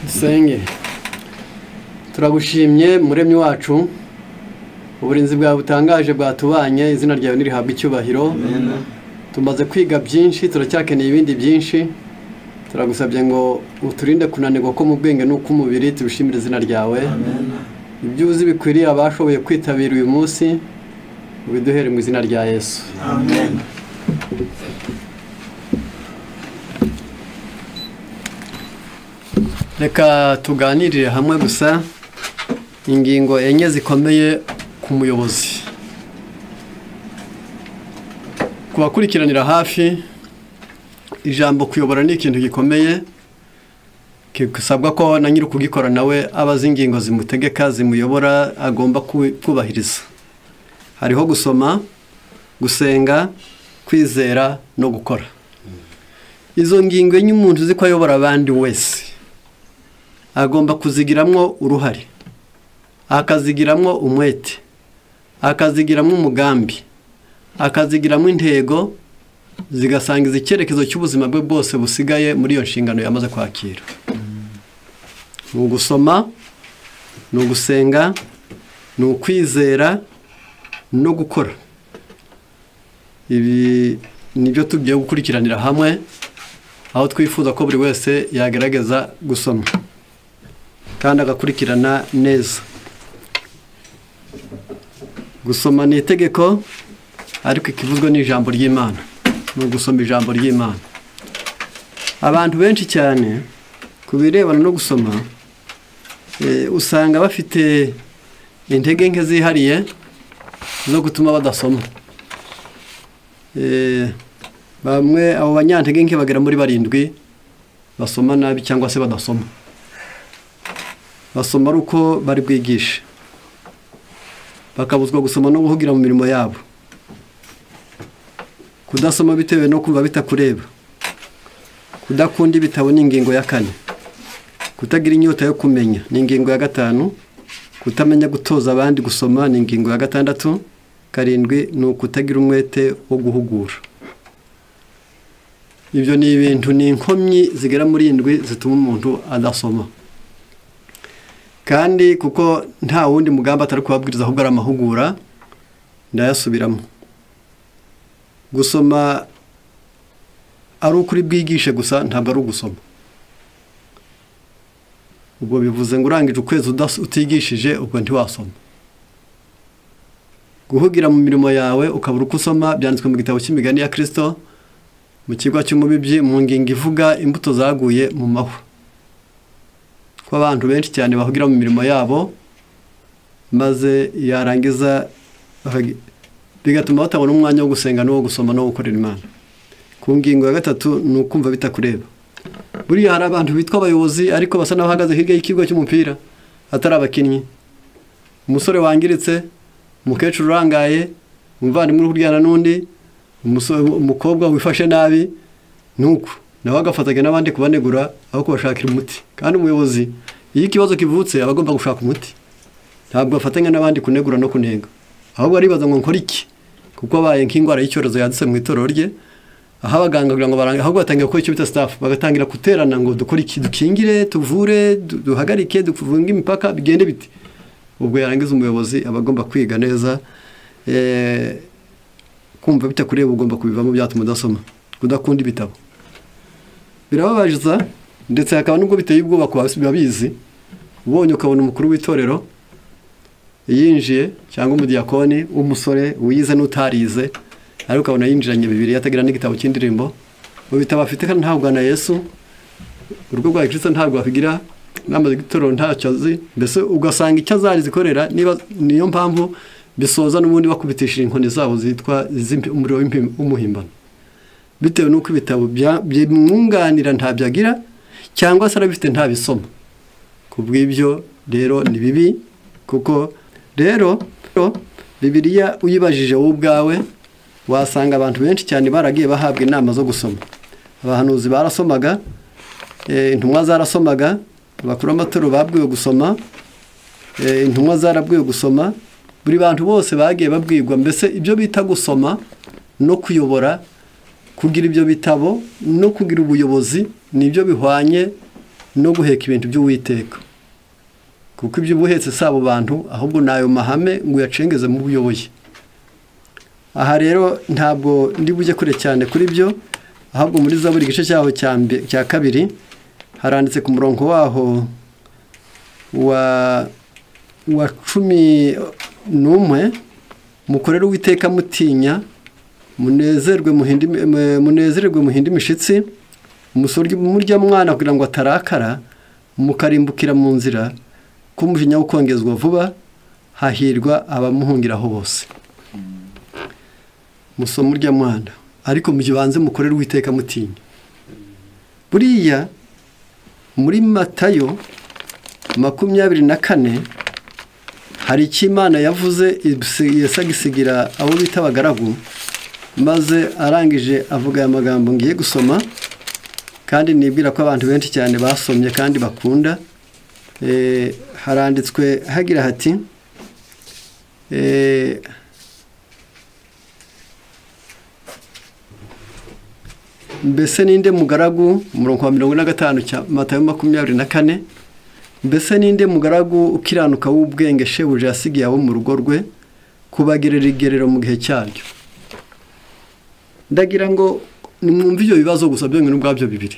Senge turagushimye muremyi wacu uburinzi bwawe butangaje bwatubanye izina ryawe nirihabwa icyubahiro tumaze kwiga byinshi turacyakeneye ibindi byinshi turagusabye ngo uturinde kunanirwa ko mu bwenge no kumubiri tubishimire izina ryawe ibyo uzi bikwiriye abashoboye kwitabira uyu munsi ubiduhere mu izina rya Yesu amen. Reka tuganirire hamwe gusa ingingo enye zikomeye ku muyobozi. Kubakurikiranira hafi ijambo kuyobora ni ikintu gikomeye kisabwa ko na nyiri kugikora nawe abazi ingingo zimutegeka zimuyobora agomba kubahiriza. Hariho gusoma, gusenga, kwizera no gukora. Izo ngingo enye umuntu uzi ko ayobora abandi wese agomba kuzigiramwo uruhare, akazigiramwo umwete, akazigiramwo umugambi, akazigiramwo intego zigasangiza icyerekezo cy'ubuzima bwe bwose busigaye muri iyo nshingano yamaze kwakira. Ni ugusoma, ni ugusenga, ni ukwizera no gukora. Ibi nibyo tugiye gukurikiranira hamwe aho twifuza ko buri wese yagerageza gusoma kandi agakurikirana neza. Gusoma ni itegeko ariko ikivuzwe ni ijambo ry'Imana. Ni ugusoma ijambo ry'Imana. Abantu benshi cyane ku birebana no gusoma usanga bafite intege nke zihariye zo gutuma badasoma. Bamwe abo banyantege nke bagera muri 7 basoma nabi cyangwa se badasoma. Basoma uko bari bwigisha, bakabuzwa gusoma no guhugira mu mirimo yabo. Kudasoma bitewe no kumva bitakureba, kudakunda ibitabo ni ingingo ya 4, kutagira inyota yo kumenya ni ingingo ya 5, kutamenya gutoza abandi gusoma ni ingingo ya 6, 7 ni ukutagira umwete wo guhugura. Ibyo ni ibintu ni inkomyi zigera muri 7 zituma umuntu adasoma. Kandi kuko nta wundi mugamba atari kubabwiriza ahubwo ari amahugura ndayasubiramo. Gusoma ari ukuri bwigishe gusa ntabwo ari ugusoma. Ubwo bivuze ngo urangije ukwezi utigishije ubwo ntiwasoma. Guhugira mu mirimo yawe ukabura uko usoma byanditswe mu gitabo cy'imigani ya Kristo mu kigo cy'umubibyi mu ngingo ivuga imbuto zaguye mu mahwa. Ko abantu benshi cyane bahugira mu mirimo yabo maze yarangiza bigatuma batabona umwanya wo gusenga no gusoma no gukorera Imana. Ku ngingo ya 3 ni ukumva bitakureba. Buriya hari abantu bitwa abayobozi ariko basa n'abahagaze hirya y'ikigo cy'umupira atari abakinnyi. Umusore wangiritse, umukecuru urangaye, umuvandimwe uri kuryana n'undi, umukobwa wifashe nabi nuko nawe agafatanya n'abandi kubanegura aho kubashakira umuti. Kandi umuyobozi iyo ikibazo kivutse abagomba gushaka umuti, ntabwo afatanya n'abandi kunegura no kunenga, ahubwo aribaza ngo nkora iki, kuko abaye nk'ingwara y'icyorezo yadutse mu itorero rye, aho abaganga kugira ngo barange ahubwo batangira ko icyo bita staff bagatangira guterana ngo dukora iki, dukingire, tuvure, duhagarike, dufunge imipaka bigende biti. Ubwo yarangiza umuyobozi abagomba kwiga neza kumva bitakureba ugomba kubivamo byatuma udasoma, kudakunda ibitabo. Birababajiza ndetse hakaba nubwo biteye ubwoba ku babizi. Ubonye ukabona umukuru w'itorero yinjiye cyangwa umudiyakoni umusore wize n'utarize ariko ukabona yinjiranye Bibiliya atagira n'igitabo cy'indirimbo. Mu bitabo afite kandi ntabwo na Yesu urugo rwa Kristo ntabwo afigira n'amaze gitorero ntacyo azi, mbese ugasanga icyo azari zikorera niba niyo mpamvu bisoza n'ubundi bakubitishira inkoni zabo zitwa umuriro w'umuhimbano, bitewe nuko ibitabo byimwunganira ntabyagira cyangwa se arabifite ntabisoma. Kubw'ibyo rero ni bibi, kuko rero Bibiliya uyibajije wowe ubwawe wasanga abantu benshi cyane baragiye bahabwa inama zo gusoma. Abahanuzi barasomaga, intumwa zarasomaga, abakuru b'amatorero babwiwe gusoma, intumwa zarabwiwe gusoma. Buri bantu bose bagiye babwirwa, mbese ibyo bita gusoma no kuyobora, kugira ibyo bitabo no kugira ubuyobozi nibyo bihwanye no guheka ibintu by'Uwiteka, kuko ibyo ubuhetse sabo bantu ahubwo nayo mahame ngo yacengeze mu buyoboye. Aha rero ntabwo ndi bujye kure cyane kuri byo, ahubwo muri Zaburi igice cyaho cya kabiri haranditse ku murongo waho wa 11, mukorere Uwiteka mutinya, munezerwe muhinde imishitsi, musorye murya mwana kugira ngo atarakara, mukarimbukira mu nzira, ko umujinya wo kongezwa vuba, hahirwa abamuhungiraho bose. Musoma urya mwana, ariko mugibanze mukorere Uwiteka mutinya. Buriya muri Matayo 24 hari icyo Imana yavuze yasagisigira abo bita abagaragu, maze arangije avuga aya magambo ngiye gusoma, kandi nibwira ko abantu benshi cyane basomye kandi bakunda. Haranditswe hagira hati mbese ninde mugaragu, umurongo wa 55 cya Matayo 24, mbese ninde mugaragu ukiranuka w'ubwenge shebuja yasigiye abo mu rugo rwe kubagirira igerero mu gihe cyaryo. Ndagira ngo nimwumve ibyo bibazo gusa byo ngene ubwabyo bibiri.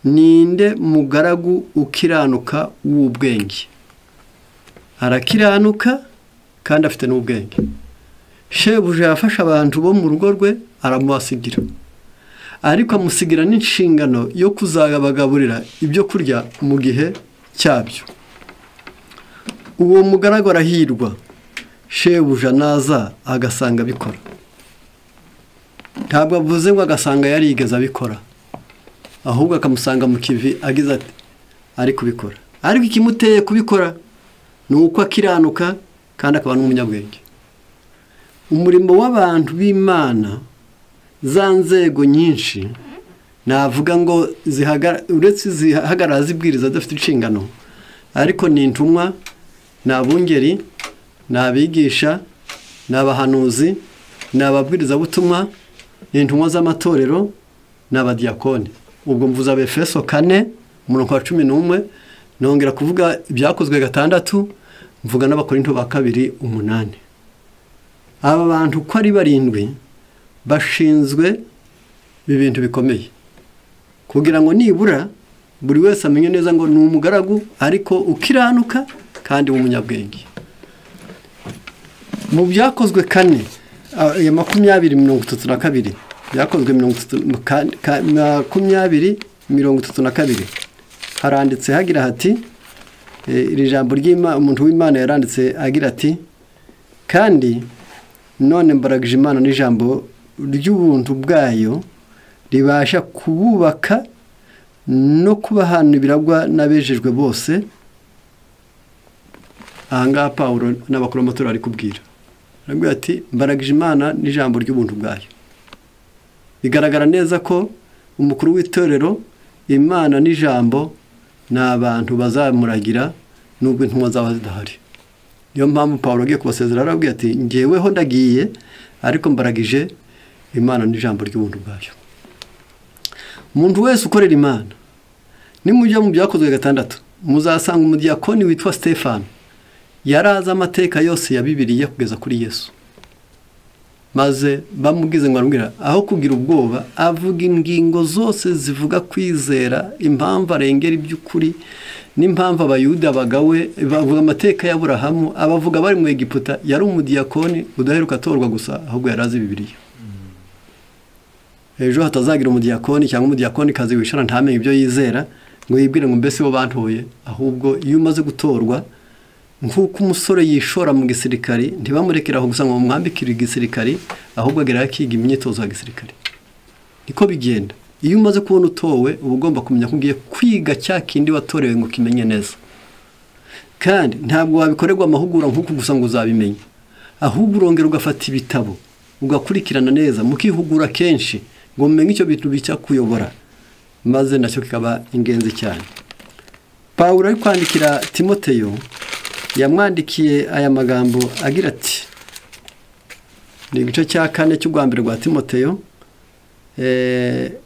Ninde mugaragu ukiranuka w'ubwenge? Arakiranuka kandi afite n'ubwenge. Shebuja yafasha abantu bo mu rugo rwe aramusigira, ariko amusigira n'inshingano yo kuzabagaburira ibyo kurya mu gihe cyabyo. Uwo mugaragu arahirwa shebuja naza agasanga bikora. Ntabwo avuze ngo agasanga yarigeze abikora, ahubwo akamusanga mu kivi agize ati ari kubikora. Ariko ikimuteye kubikora ni uko akiranuka kandi akaba n'umunyabwenge. Umurimo w'abantu b'Imana, za nzego nyinshi navuga ngo uretse zihagarara zibwiriza dafite inshingano, ariko ni intumwa, n'abungeri, n'abigisha, n'abahanuzi, n'ababwiriza butumwa, n'intumwa z'amatorero, n'abadiyakoni. Ubwo mvuza Efeso 4 umurongo wa 11, nongera kuvuga ibyakozwe 6, mvuga n'Abakorinto ba 2:8. Aba bantu ko ari 7 bashinzwe ibintu bikomeye, kugira ngo nibura buri wese amenye neza ngo ni umugaragu ariko ukiranuka kandi w'umunyabwenge. Mu byakozwe 4 ya 20:32, byakozwe 20:32 haranditse hagira hati, iri jambo ry'Imana, umuntu w'Imana yaranditse agira ati, kandi none mbaragije Imana n'ijambo ry'ubuntu bwayo ribasha kububaka no kubahana ibiragwa n'abejejwe bose. Ahangaha Pawulo n'abakuru b'amatorero ari kubwira, aravuga ati mbaragije Imana n'ijambo ry'ubuntu bwayo. Bigaragara neza ko umukuru w'itorero, Imana n'ijambo n'abantu bazamuragira nubwo intumwa zaba zidahari. Niyo mpamvu Pawulo agiye kubasezera aravuga ati ngeweho ndagiye, ariko mbaragije Imana n'ijambo ry'ubuntu bwayo. Umuntu wese ukorera Imana, nimujya mu byakozwe 6 muzasanga umudiyakoni witwa Stefano yaraza amateka yose ya Bibiliya kugeza kuri Yesu, maze bamugize ngo arambwira aho kugira ubwoba avuga ingingo zose zivuga kwizera, impamvu arengera iby'ukuri, n'impamvu abayuda bagawe, bavuga amateka ya Aburahamu, abavuga bari mu Egiputa. Yari umudiyakoni udaheruka atorwa gusa, ahubwo yarazi Bibiliya. Ejo hatazagira umudiyakoni cyangwa umudiyakoni kazi wishara ntamenye ibyo yizera ngo yibwire ngo mbese bo bantoye, ahubwo iyo umaze gutorwa, nk'uko umusore yishora mu gisirikari, ntibamurekeraho gusa ngo mwambikire igisirikari, ahubwo agera akiga imyitozo ya gisirikari. Niko bigenda. Iyo umaze kubona utowe, uba ugomba kumenya ko ugiye kwiga cya kindi watorewe ngo kimenye neza. Kandi ntabwo wabikorerwa amahugura nk'uko gusa ngo uzabimenye, ahubwo urongera ugafata ibitabo ugakurikirana neza, mukihugura kenshi ngo mumenye icyo bintu bica kuyobora, maze nacyo kikaba ingenzi cyane. Pawulo ari kwandikira Timoteyo yamwandikiye aya magambo agira ati, ni igice cya 4 cy'urwambere rwa Timoteyo,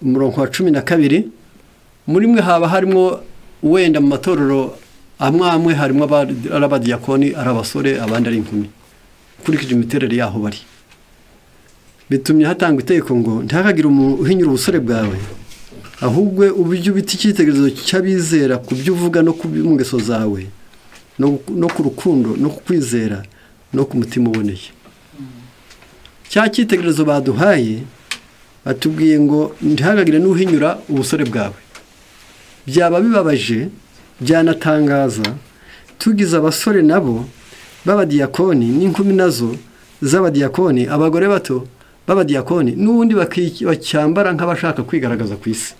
umurongo wa 12, muri mwe haba harimo wenda mu matorero amwe harimo ari abadiyakoni ari abasore abandi ari inkumi ukurikije imiterere yaho bari bitumye hatangwa itegeko ngo ntihakagire uhinyura ubusore bwawe ahubwo uburyo ubita icyitegererezo cy'abizera ku byo uvuga no ku ngeso zawe no ku rukundo no ku kwizera no ku mutima uboneye cya cyitegererezo baduhaye batubwiye ngo ntihagagire n'uhinyura ubusore bwawe byaba bibabaje byanatangaza tugize abasore nabo b'abadiyakoni n'inkumi nazo z'abadiyakoni abagore bato b'abadiyakoni n'ubundi bacyambara nk'abashaka kwigaragaza ku isi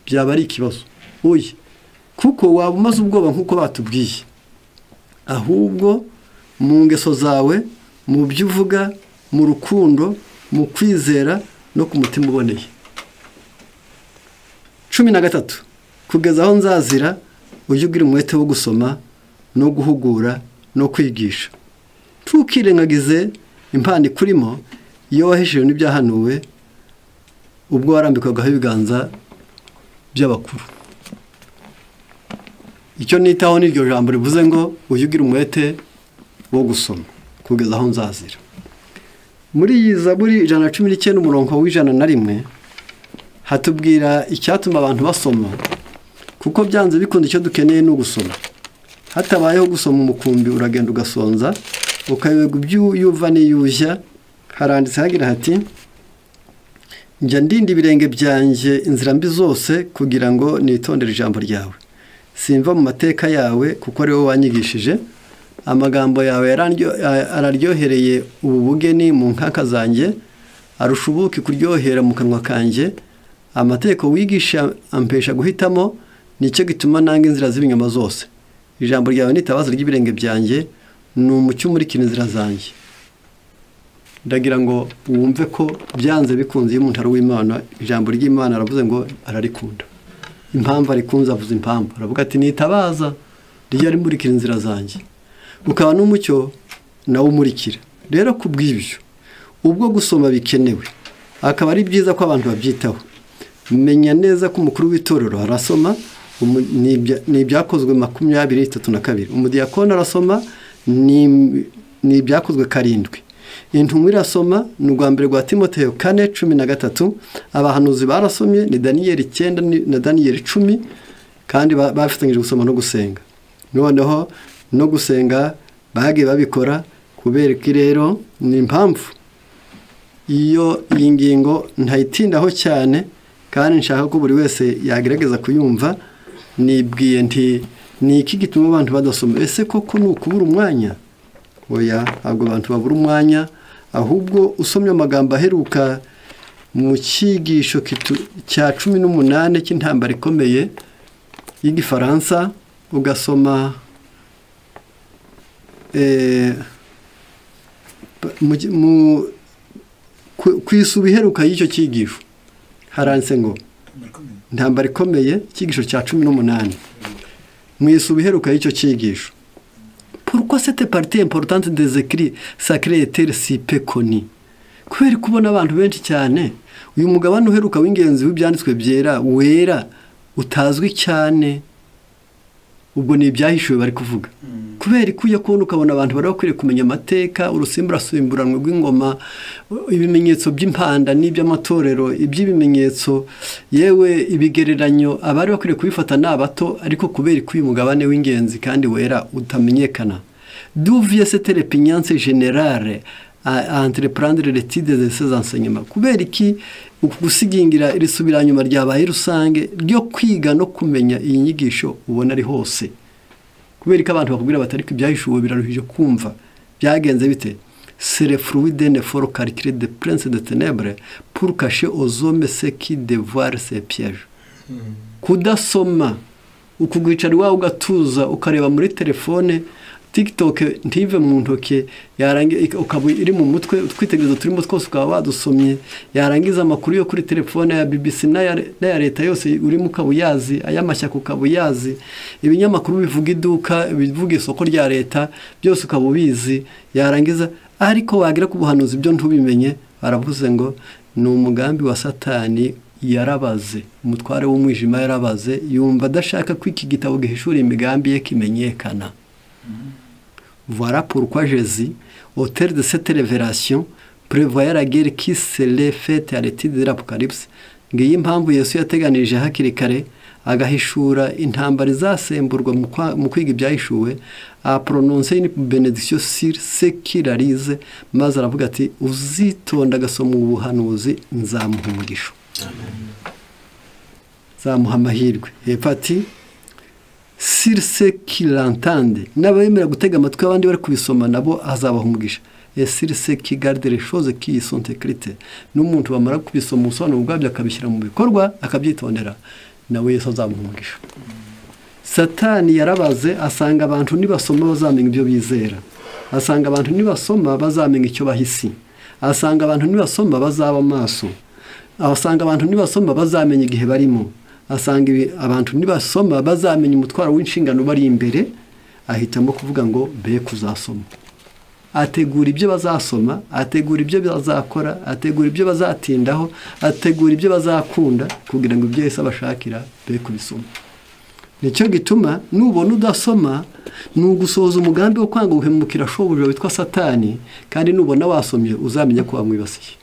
byaba ari ikibazo oya kuko waba umaze ubwoba nk'uko batubwiye ahubwo mu ngeso zawe mu byo uvuga mu rukundo mu kwizera no ku mutima uboneye 13 kugeza aho nzazira ujye ugira umwete wo gusoma no guhugura no kwigisha tukirengagize impano ikurimo iyo wahishijwe n'ibyahanuwe ubwo warambikagaho ibiganza by'abakuru icyo nitaho n'iryo jambo rivuze ngo ujye ugira umwete wo gusoma kugeza aho nzazira muri iyi Zaburi 119 umurongo w'101 hatubwira icyatuma abantu basoma kuko byanze bikunda icyo dukeneye no gusoma hatabayeho gusoma umukumbi uragenda ugasonza ukayobega ibyuyuva n'iyujya haranditse hagira hati njya ndinda ibirenge byanjye inzira mbi zose kugira ngo nitondere ijambo ryawe simva mu mateka yawe kuko ari wowe wanyigishije amagambo yawe araryohereye ubu bugeni mu nkaka zanjye arusha ubuki kuryohera mu kanwa kanjye amategeko wigisha ampesha guhitamo nicyo gituma nanga inzira z'ibinyoma zose ijambo ryawe nitabaza ry'ibirenge byanjye ni umucyo umurikira inzira zanjye ndagira ngo wumve ko byanze bikunze iyo umuntu ari uw'Imana ijambo ry'Imana aravuze ngo ararikunda impamvu arikunze avuze impamvu aravuga ati nitabaza rijya rimurikira inzira zanjye ukaba n'umucyo nawe umurikira rero kubw'ibyo ubwo gusoma bikenewe akaba ari byiza ko abantu babyitaho menya neza ko umukuru w'itorero arasoma ni ibyakozwe 22 umudiyakoni arasoma ni ibyakozwe 7 intumwa irasoma ni urwa mbere rwa Timoteyo 4:13 abahanuzi barasomye ni Daniyeli 9 na Daniyeli 10 kandi bafitanyije gusoma no gusenga noneho no gusenga bagiye babikora kubera ko rero ni impamvu iyo iyi ngingo ntayitindaho cyane kandi nshaka ko buri wese yagerageza kuyumva nibwiye nti ni iki gituma abantu badasoma ese koko ni ukubura umwanya oya ntabwo abantu babura umwanya ahubwo usomye amagambo aheruka mu cyigisho cya 18 cy'intambara ikomeye y'igifaransa ugasoma kwisuba iheruka y'icyo cyigisho haranditse ngo intambara ikomeye cyigisho cya 18 mwisuba iheruka y'icyo cyigisho pourquoi cette partie importante des écrits sacrés est si peu connue kubera kubona abantu benshi cyane uyu mugabane uheruka w'ingenzi w'ibyanditswe byera wera utazwi cyane ubwo ni ibyahishuwe bari kuvuga kubera kuye kubona ukabona abantu bari bakwiriye kumenya amateka urusimburanwe rw'ingoma ibimenyetso by'impanda n'iby'amatorero iby'ibimenyetso yewe ibigereranyo abari bakwiriye kubifata n'abato ariko kubera uyu mugabane w'ingenzi kandi wera utamenyekana d'où vient cette répugnance générale à entreprendre l'étude de ces enseignements kubera iki gusigingira irisubiranyuma ryabaye rusange ryo kwiga no kumenya iyi nyigisho ubona ari hose kubera ko abantu bakubwira batari ibyahishuwe biraruhije kumva byagenze bite c'est le fruit d'un effort calculé de prince de ténèbres pour cacher aux hommes ce qui dévoile ces pièges kudasoma ukugwicara iwawe ugatuza ukareba muri telefone TikTok ntive mu ntoke yarangiza ukaba iri mu mutwe twitegerezo turimo twose ukaba wadusomye yarangiza amakuru yo kuri telefone ya BBC na leta yose urimo ukabuyazi ayamashyaka ukabuyazi ibinyamakuru bivuga iduka bivuga isoko rya leta byose ukabubizi yarangiza ariko wagira ku buhanuzi byo ntubimenye baravuze ngo ni umugambi wa Satani yarabaze, umutware w'umwijima yarabaze, yumva adashaka ko iki gitabo gihishura imigambi ye kimenyekana. Voilà pourquoi Jésus, auteur de cette révélation, prévoyait la guerre qui serait faite à l'étude de l'Apocalypse. Ngiyi impamvu Yesu yateganije hakiri kare agahishura intambara izasemburwa mu kwiga ibyahishuwe, a prononcer une bénédiction sur ce qu'il réalise, maze aravuga ati uzitonda agasoma ubuhanuzi nzamuha umugisha, nzamuha amahirwe. Hepfo ati sur ce qu'il entende, n'abemera gutega amatwi abandi bari kubisoma nabo azabaha umugisha. Et sur ce qui garde les choses qui y sont écrites, n'umuntu bamara kubisoma ubusobanuro bwabyo akabishyira mu bikorwa akabyitondera, nawe Yesu azamuha umugisha. Satani yarabaze asanga abantu nibasoma bazamenya ibyo bizera, asanga abantu nibasoma bazamenya icyo bahisi, asanga abantu nibasoma bazaba amaso, asanga abantu nibasoma bazamenya igihe barimo, asanga abantu nibasoma bazamenya umutwaro w'inshingano bari imbere. Ahitamo kuvuga ngo be kuzasoma, ategura ibyo bazasoma, ategura ibyo bazakora, ategura ibyo bazatindaho, ategura ibyo bazakunda, kugira ngo ibyo Yesu abashakira be kubisoma. Nicyo gituma nubona udasoma ni ugusohoza umugambi wo kwanga guhemukira shobuja witwa Satani, kandi nubona wasomye uzamenya ko wamwibasiye,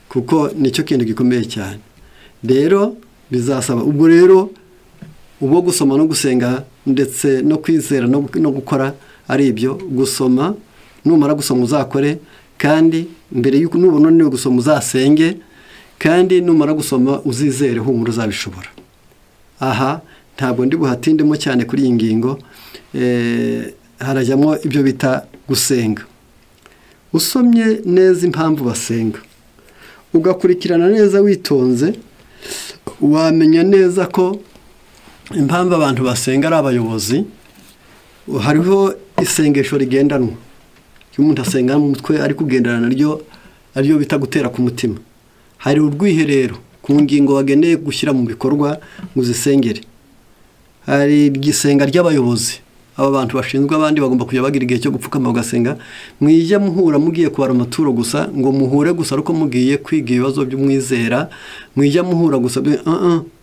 kuko nicyo kintu gikomeye cyane. Rero bizasaba ubwo rero ubwo gusoma no gusenga ndetse no kwizera no gukora ari ibyo. Gusoma, numara gusoma uzakore, kandi mbere y'uko nubona niwe gusoma uzasenge, kandi numara gusoma uzizere humura uzabishobora. Aha ntabwo ndi buhatindemo cyane kuri iyi ngingo. Harajyamo ibyo bita gusenga. Usomye neza impamvu basenga, ugakurikirana neza witonze, wamenya neza ko impamvu abantu basenga ari abayobozi. Hariho isengesho rigendanwa, umuntu asenga mu mutwe ari kugendana naryo, ariyo bita gutera ku mutima. Hari urwiherero ku ngingo wageneye gushyira mu bikorwa muzisengere. Hari igisenga ry'abayobozi, aba bantu bashinzwe abandi bagomba kujya bagira igihe cyo gupfukama bagasenga. Mwijya muhura mugiye kubara amaturo gusa ngo muhure gusa, ariko mugiye kwiga ibibazo by'umwizera mwijya muhura gusa,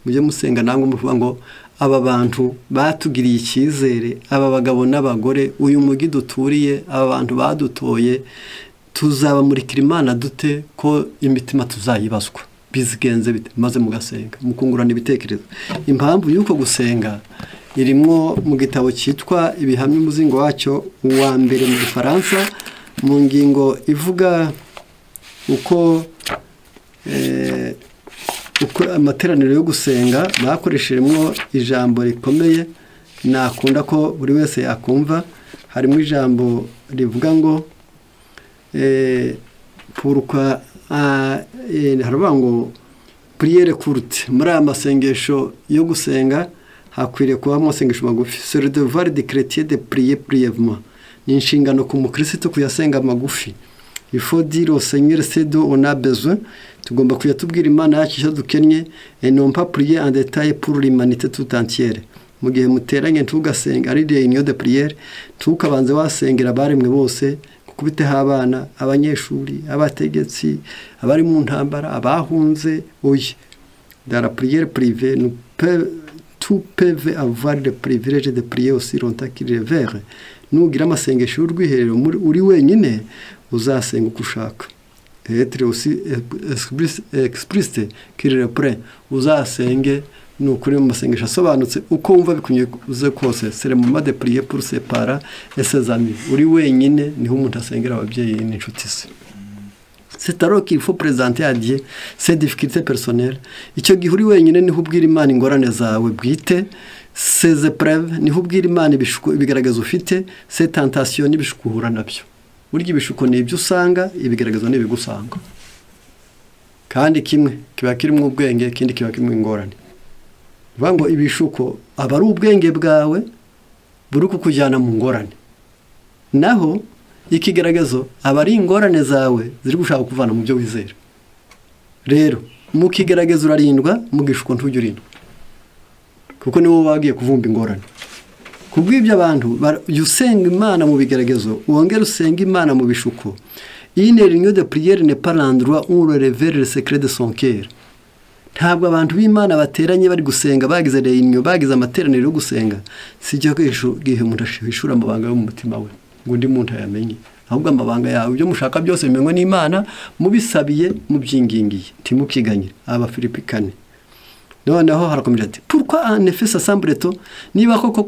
mujye musenga nangwa muvuga ngo aba bantu batugiriye icyizere, aba bagabo n'abagore, uyu mugi duturiye, aba bantu badutoye, tuzabamurikira Imana dute ko imitima tuzayibazwa, bizigenze bite? Maze mugasenga mukungurana ibitekerezo. Impamvu y'uko gusenga irimo mu gitabo cyitwa Ibihamya umuzingo wacyo wa mbere mu Gifaransa, mu ngingo ivuga uko amateraniro yo gusenga bakoreshejemo ijambo rikomeye nakunda ko buri wese yakumva. Harimo ijambo rivuga ngo pourquoi haravuga ngo prière courte. Muri aya masengesho yo gusenga hakwiriye kuba amasengesho magufi. C'est le devoir des chrétiens de prier brièvement. Ni inshingano ku mukristo kuyasenga magufi. Il faut dire au Seigneur ce dont on a besoin. Tugomba kujya tubwira Imana yacu icyo dukennye, et non pas prier en détail pour l'humanité tout entière. Mu gihe muteranye tugasenga ari réunion de prière, tukabanze wasengera abaremwe bose, kubiteho abana, abanyeshuri, abategetsi, abari mu ntambara, abahunze. Oye, dans la prière privée, tout peuvent avoir le privilège de prier aussi longtemps qu'il est vers. Nugira amasengesho y'urwiherero uri wenyine, uzasenga uko ushaka. Être aussi explicite qu'il reprend, uzasenge nukuri mu masengesho asobanutse uko wumva bikunyuze kose. C'est le moment de prier pour ses parents et ses amis. Uri wenyine niho umuntu asengera ababyeyi n'inshuti ze. C'est alors qu'il faut présenter à Dieu ses difficultés personnelles. Icyo gihe uri wenyine niho ubwira Imana ingorane zawe bwite, ses épreuves, niho ubwira Imana ibigaragaza ufite, ses tentations n'ibishuko uhura nabyo. Burya ibishuko ni ibyo usanga, ibigaragazo ni ibigusanga. Kandi kimwe kiba kirimo ubwenge, ikindi kiba kirimo ingorane. Bivuga ngo ibishuko aba ari ubwenge bwawe buri kukujyana mu ngorane, naho ikigaragazo aba ari ingorane zawe ziri gushaka kuvana mu byo wizera. Rero mu kigaragazo urarindwa, mu gishuko ntujya urindwa, kuko niwo wagiye kuvumba ingorane. Kubw'ibyo abantu usenga Imana mu bigaragazo, wongera usenga Imana mu bishuko. Une réunion de prière n'est pas l'endroit où on révèle le secret de son cœur. ntabwo abantu b'Imana bateranye bari gusenga bagize reunion bagize amateraniro yo gusenga sicyo gihe umuntu ashishura amabanga yo mu mutima we ngo undi muntu ayamenye ahubwo amabanga yawe ibyo mushaka byose bimenywe n'Imana mubisabiye mubyingingiye timukiganyira aba Filipi 4 noneho harakomeje ati pourquoi en effet s'assembler-t-on niba koko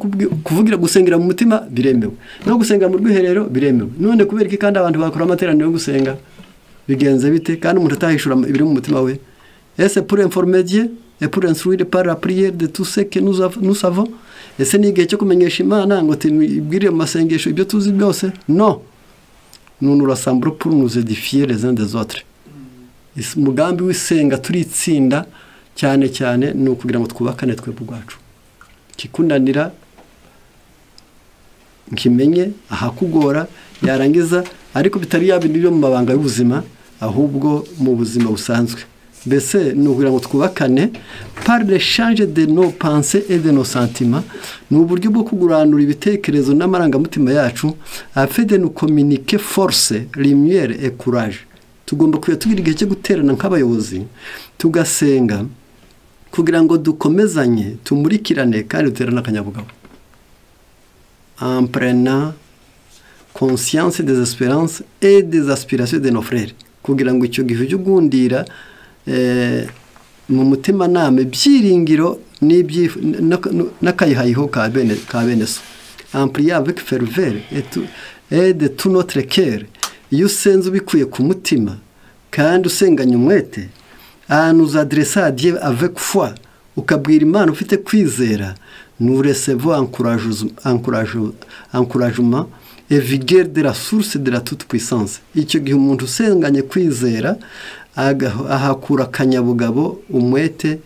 kuvugira gusengera mu mutima biremewe no gusenga mu rwiherero biremewe none kubera iki kandi abantu bakora amateraniro yo gusenga bigenze bite kandi umuntu atahishura ibiri mu mutima we est-ce pour informer Dieu et pour instruire par la prière de tout ce que nous savons ese ni igihe cyo kumenyesha Imana ngo tibwire mu masengesho ibyo tuzi byose non nous nous rassemblons pour nous édifier les uns des autres umugambi w'isenga turitsinda cyane cyane no kugira ngo twubakane twebwe ubwacu kikundanira nkimenye ahakugora yarangiza ariko bitari yabiniro mu mabanga y'ubuzima ahubwo mu buzima busanzwe mbese no kugira ngo twubakane par l'échange de nos pensées et de nos sentiments n'uburyo bwo kuguranura ibitekerezo n'amarangamutima yacu afin de nous communiquer force lumière et courage tugomba tugira igihe cyo guterana nk'abayobozi tugasenga kugira ngo dukomezanye tumurikirane kandi duterana akanyabugabo en prenant conscience des espérances et des aspirations de nos frères kugira ngo icyo gihe ugundira mu mutima name byiringiro n'akayihayiho ka bene so en priant avec ferveur et de tout notre cœur iyo usenze ubikuye ku mutima kandi usenganya umwete à nous adresser à Dieu avec foi ukabwira Imana ufite kwizera nous recevons encouragement et vigueur de la source de la toute puissance icyo gihe umuntu usenganye kwizera ahakura kanyabugabo umwete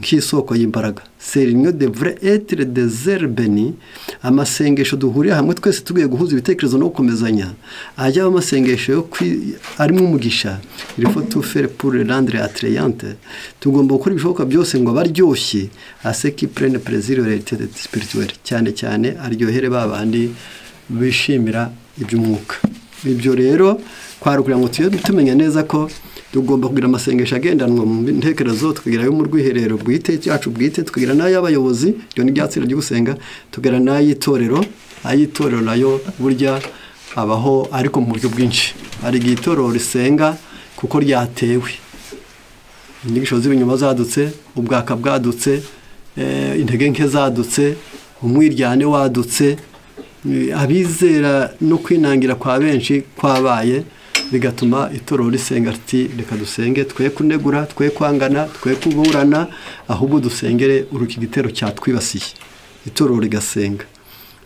nk'isoko y'imbaraga serignyo devrait être des herbeni amasengesho duhuriye hamwe twese tugiye guhuza ibitekerezo no gukomezanya ajya amasengesho yo arimo umugisha il faut tout faire pour le rendre attrayante tugomba gukora ibishoboka byose ngo baryoshye à ceux qui prennent plaisir aux réalités spirituelles cyane aryohere babandi bishimira iby'umwuka ibyo rero kwarukugira ngo tumenya neza ko tugomba kugira amasengesho agendanwa mu ntekerezo tukagira yo mu rwiherero bwite cyacu bwite tukagira n'ay'abayobozi ryo ni byatsira ryo gusenga tukagira n'ayitorero nayo burya abaho ariko mu buryo bwinshi ari igitorero risenga kuko ryatewe inyigisho z'ibinyoma zadutse ubwaka bwadutse intege nke zadutse umwiryane wadutse abizera no kwinangira kwa benshi kwabaye bigatuma itorero risenga ati reka dusenge twe kunegura twe kwangana twe kuburana ahubwo dusengere uruki gitero cyatwibasiye itorero rigasenga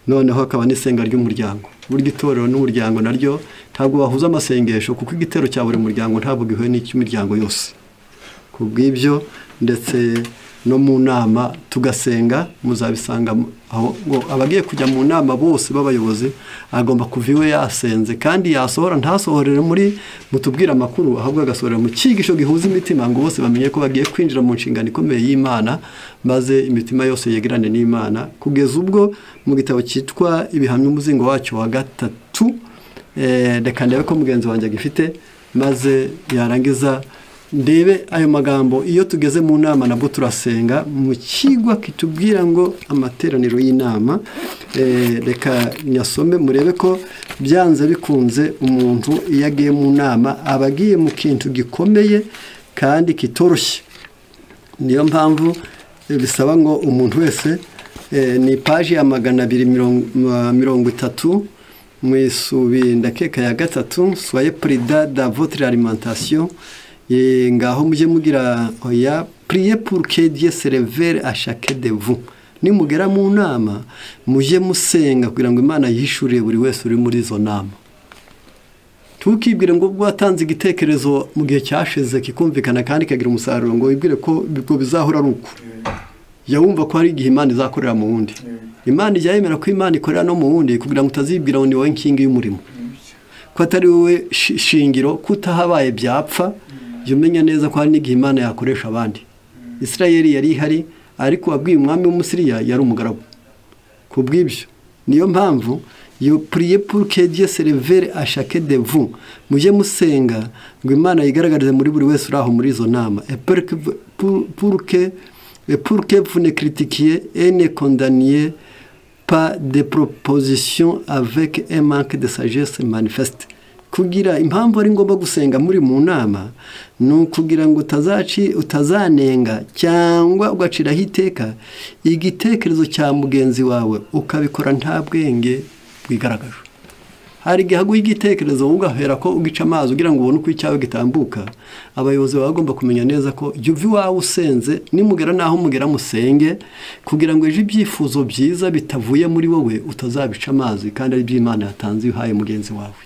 noneho akaba n'isenga ry'umuryango buryo itorero n'umuryango naryo ntabwo bahuza amasengesho kuko igitero cya buri muryango ntabwo gihuye n'icy'imiryango yose kubw'ibyo ndetse no mu nama tugasenga muzabisanga aho abagiye kujya mu nama bose b'abayobozi agomba kuviwe yasenze kandi yasohora ntasohorere muri mutubwira amakuru ahubwo agasohorera mu cyigisho gihuza imitima ngo bose bamenye ko bagiye kwinjira mu nshingano ikomeye y'Imana maze imitima yose yegerane n'Imana kugeza ubwo mu gitabo cyitwa ibihamya umuzingo wacyo wa 3 reka ndebe ko mugenzi wanjye agifite maze yarangiza ndebe ayo magambo iyo tugeze mu nama nabwo turasenga mu kigwa kitubwira ngo amateraniro y'inama reka nyasome murebe ko byanze bikunze umuntu iyo agiye mu nama abagiye mu kintu gikomeye kandi kitoroshye niyo mpamvu bisaba ngo umuntu wese ni page ya 230 mwisubi ndakeka ya 3 soyez prudents dans votre alimentation ngaho mujye mugira oya priez pour que Dieu se révèle à chacun de vous nimugera mu nama mujye musenga kugira ngo Imana yishuriye buri wese uri muri zo nama tukibwire ngo bwatanze igitekerezo mu gihe cyashize kikumvikana kandi kagira umusaruro ngo wibwire ko bizahora ari uko yawumva ko hari igihe Imana izakorera mu wundi Imana ijya yemera ko Imana ikorera no mu wundi kugira ngo utazibwira ngo ni wowe nkingi y'umurimo ko atari wowe shingiro kutahabaye byapfa yumenya neza ko hari n'igihe Imana yakoresha abandi Isirayeli yari ihari ariko wabwiye umwami w'Umusiriya yari umugaragu kubw'ibyo niyo mpamvu yo priez pour que Dieu se révèle à chacun de vous mujye musenga ngo Imana yigaragarize muri buri wese uraho muri izo nama pour que vous ne critiquiez et ne condamniez pas des propositions avec un manque de sagesse manifeste. Kugira impamvu ari ngombwa gusenga muri mu nama ni ukugira ngo utazanenga cyangwa ugaciraho iteka igitekerezo cya mugenzi wawe ukabikora nta bwenge bwigaragaje. Hari igihe aguha igitekerezo ugahera ko ugica amazi ugira ngo ubone uko icyawe gitambuka. Abayobozi baba bagomba kumenya neza ko jya uva iwawe usenze nimugera naho mugera musenge kugira ngo ejo ibyifuzo byiza bitavuye muri wowe utazabica amazi kandi ari iby'Imana yatanze uhaye mugenzi wawe.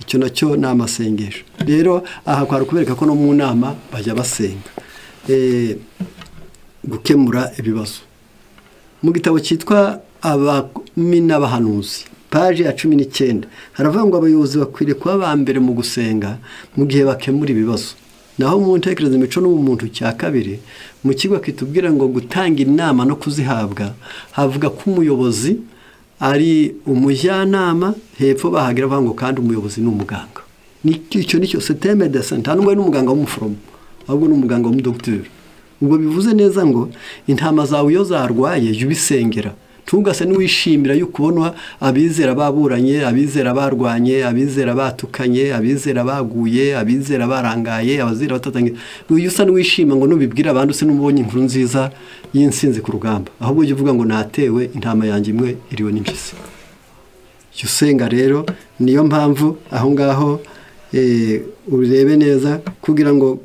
Icyo nacyo ni amasengesho. Rero aha kwari kubereka ko no mu nama bajya basenga gukemura ibibazo. Mu gitabo cyitwa Abami n'Abahanuzi paje ya 19 haravuga ngo abayobozi bakwiriye kuba ba mbere mu gusenga mu gihe bakemura ibibazo. Naho mu ntekerezo imico n'umuntu cya kabiri mu kigo kitubwira ngo gutanga inama no kuzihabwa havuga ko umuyobozi ari umujyanama hepfo bahagira bavuga ngo kandi umuyobozi ni umuganga. Icyo nicyo systeme de santé ntabwo ari umuganga w'umuforomo ahubwo ni umuganga w'umudokiteri. Ubwo bivuze neza ngo intama zawe iyo zarwaye yubisengera tugase n'uwishimira y'ukubona abizera baburanye, abizera barwanye, abizera batukanye, abizera baguye, abizera barangaye, abazira batatangiye. Uyu usa n'uwishima ngo nubibwira abandi use n'umubonye inkuru nziza y'insinzi ku rugamba. Ahubwo ujye uvuga ngo natewe intama yanjye imwe iriwe n'impyisi. Icyo usenga rero niyo mpamvu aho ngaho urebe neza kugira ngo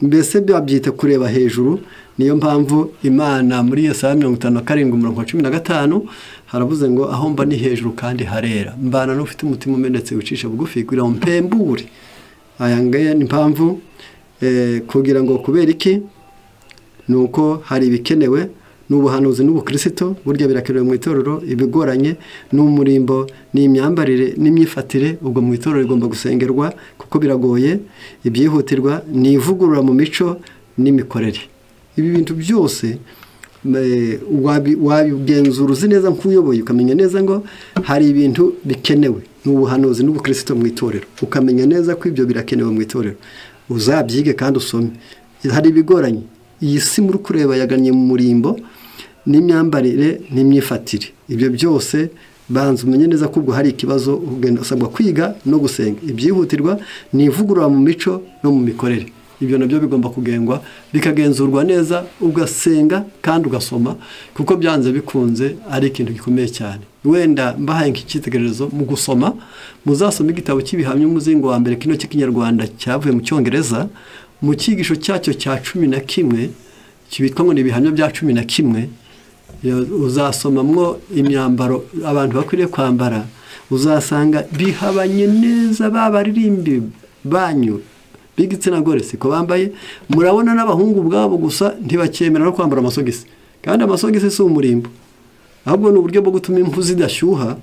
mbese babyita kureba hejuru. Niyo mpamvu Imana muri Yesaya 57:15 haravuze ngo aho mba ni hejuru kandi harera mbana n'ufite umutima umenetse ucisha bugufi kugira ngo mpembure. Aya ngaya ni mpamvu kugira ngo kubera iki nuko hari ibikenewe n'ubuhanuzi n'ubukristo burya birakenewe mu itorero ibigoranye n'umurimbo n'imyambarire n'imyifatire. Ubwo mu itorero igomba gusengerwa kuko biragoye. Ibyihutirwa ni ivugurura mu mico n'imikorere. Ibi bintu byose wabigenzura uzi neza nk'uyoboye ukamenya neza ngo hari ibintu bikenewe n'ubuhanuzi n'ubukristo mu itorero ukamenya neza ko ibyo birakenewe mu itorero uzabyige kandi usome. Hari ibigoranye iyi si muri kureba yaganye mu murimbo n'imyambarire n'imyifatire. Ibyo byose banza umenye neza ko ubwo hari ikibazo ugenda usabwa kwiga no gusenga. Ibyihutirwa ni ivugurura mu mico no mu mikorere. Ibyo nabyo bigomba kugengwa bikagenzurwa neza ugasenga kandi ugasoma kuko byanze bikunze ari ikintu gikomeye cyane. Wenda mbahaye nk'ikitegererezo mu gusoma muzasoma igitabo cy'ibihamya umuzingo wa mbere kino cy'ikinyarwanda cyavuye mu Cyongereza mu cyigisho cyacyo cya 11 kibitwa ngo ni ibihamya bya 11 uzasomamwo imyambaro abantu bakwiriye kwambara uzasanga bihabanye neza babaririmbi banyu b'igitsina gore siko bambaye. Murabona n'abahungu bwabo gusa ntibakemera no kwambara amasogisi kandi amasogisi si umurimbo ahubwo ni uburyo bwo gutuma impu zidashyuha.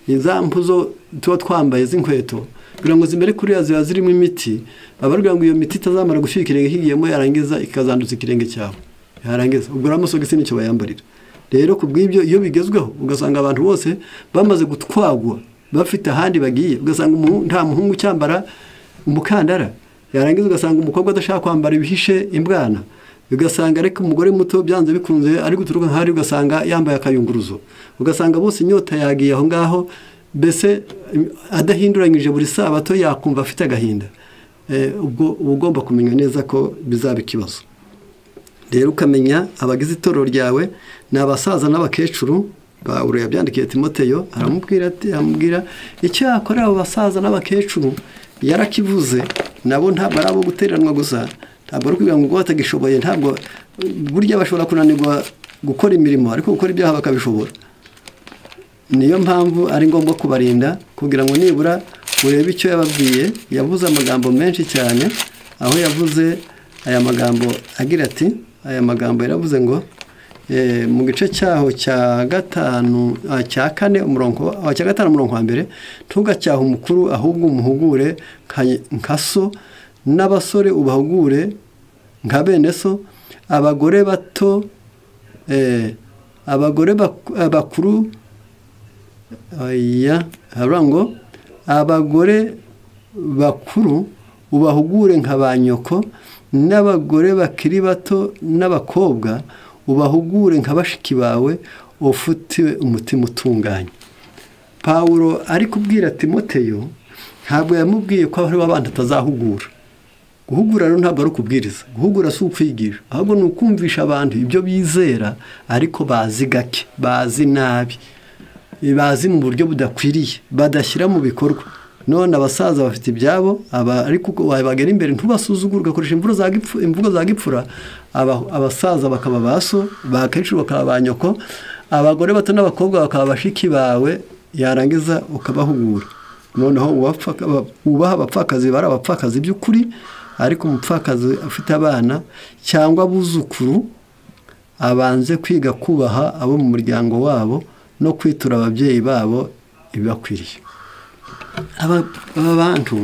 Iza mpuzo tuba twambaye z'inkweto kugira ngo zimere kuriya ziba zirimo imiti abarwa ngo iyo miti itazamara gushyira ikirenge higiyemo yarangiza ikazanduza ikirenge cyawe yarangiza ubwo amasogisi nicyo bayambarira. Rero kubw'ibyo iyo bigezweho ugasanga abantu bose bamaze gutwagwa bafite ahandi bagiye ugasanga nta muhungu cyambara umukandara yarangiza ugasanga umukobwa adashaka kwambara ibihishe imbwana ugasanga ariko umugore muto byanze bikunze ari guturuka nk'ari ugasanga yambaye akayunguruzo ugasanga bose inyota yagiye aho ngaho mbese adahinduranyije buri sabato yakumva afite agahinda. Ubwo ugomba kumenya neza ko bizaba ikibazo. Rero ukamenya abagize itorero ryawe ni abasaza n'abakecuru. Pawulo yabyandikiye Timoteyo aramubwira icyo yakora abo basaza n'abakecuru yarakivuze nabo ntabwo ari abo guteranwa gusa ntabwo ari kugira ngo batagishoboye ntabwo burya bashobora kunanirwa gukora imirimo ariko gukora ibyaha bakabishobora. Niyo mpamvu ari ngombwa kubarinda kugira ngo nibura urebe icyo yababwiye. Yavuze amagambo menshi cyane aho yavuze aya magambo agira ati aya magambo yaravuze ngo mu gice cyaho cya 5 cya 4 umurongo cya 5 umurongo wa mbere ntugacyaha umukuru ahubwo umuhugure nkaso n'abasore ubahugure nka bene so abagore bato abagore bakuru harango abagore bakuru ubahugure nka banyoko n'abagore bakiri bato n'abakobwa ubahugure nka bashiki bawe ufite umutima utunganye. Pawulo ari kubwira Timoteyo ntabwo yamubwiye ko hari abandi atazahugura. Guhugura rero ntabwo ari ukubwiriza, guhugura si ukwigisha, ahubwo ni ukumvisha abantu ibyo bizera ariko bazi gake, bazi nabi, bazi mu buryo budakwiriye, badashyira mu bikorwa. None abasaza bafite ibyabo, ariko bagera imbere ntubasuzugure, ugakoresha imvugo za gipfura. Abasaza bakaba baso, bakecuru bakaba ba nyoko, abagore bato n'abakobwa bakaba bashiki bawe, yarangiza ukabahugura. Noneho ubaha abapfakazi bari abapfakazi by'ukuri, ariko umupfakazi afite abana cyangwa abuzukuru abanze kwiga kubaha abo mu muryango wabo no kwitura ababyeyi babo ibibakwiriye. Aba bantu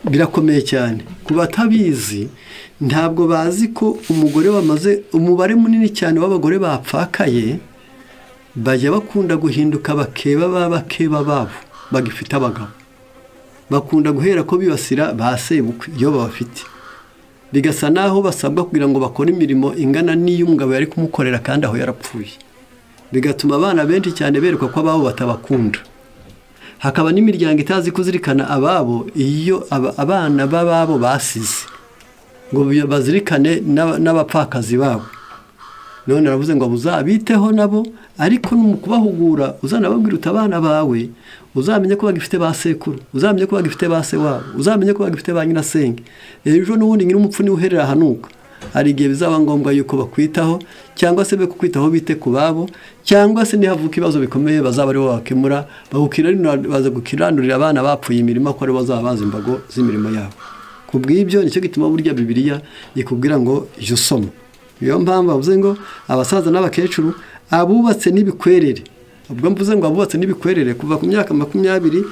birakomeye cyane, ku batabizi ntabwo bazi ko umugore wamaze umubare munini cyane w'abagore bapfakaye bajya bakunda guhinduka bakeba babo bagifite abagabo, bakunda guhera ko bibasira ba sebukwe iyo babafite, bigasa naho basabwa kugira ngo bakore imirimo ingana n'iy'umugabo yari kumukorera kandi aho yarapfuye, bigatuma abana benshi cyane berekwa ko ababo batabakunda. Hakaba n'imiryango itazi kuzirikana ababo iyo abana b'ababo basize ngo bazirikane n'abapfakazi babo. None aravuze ngo uzabiteho nabo, ariko mu kubahugura uzanababwira uti abana bawe uzamenye ko bagifite ba sekuru, uzamenye ko bagifite ba se wabo, uzamenye ko bagifite ba nyirasenge. Ejo n'ubundi nyir'umupfu niwe uherera hanuka. Hari igihe bizaba ngombwa yuko bakwitaho, cyangwa se be kukwitaho bite ku babo, cyangwa se nihavuka ibibazo bikomeye bazaba ari bo bakemura, baza gukiranurira abana bapfuye imirimo ko ari bo bazaba bazi imbago z'imirimo yabo. Ku bw'ibyo nicyo gituma burya Bibiliya ikubwira ngo jya usoma. Niyo mpamvu bavuze ngo abasaza n'abakecuru, abubatse n'ibikwerere. Ubwo mvuze ngo abubatse n'ibikwerere, kuva ku myaka 20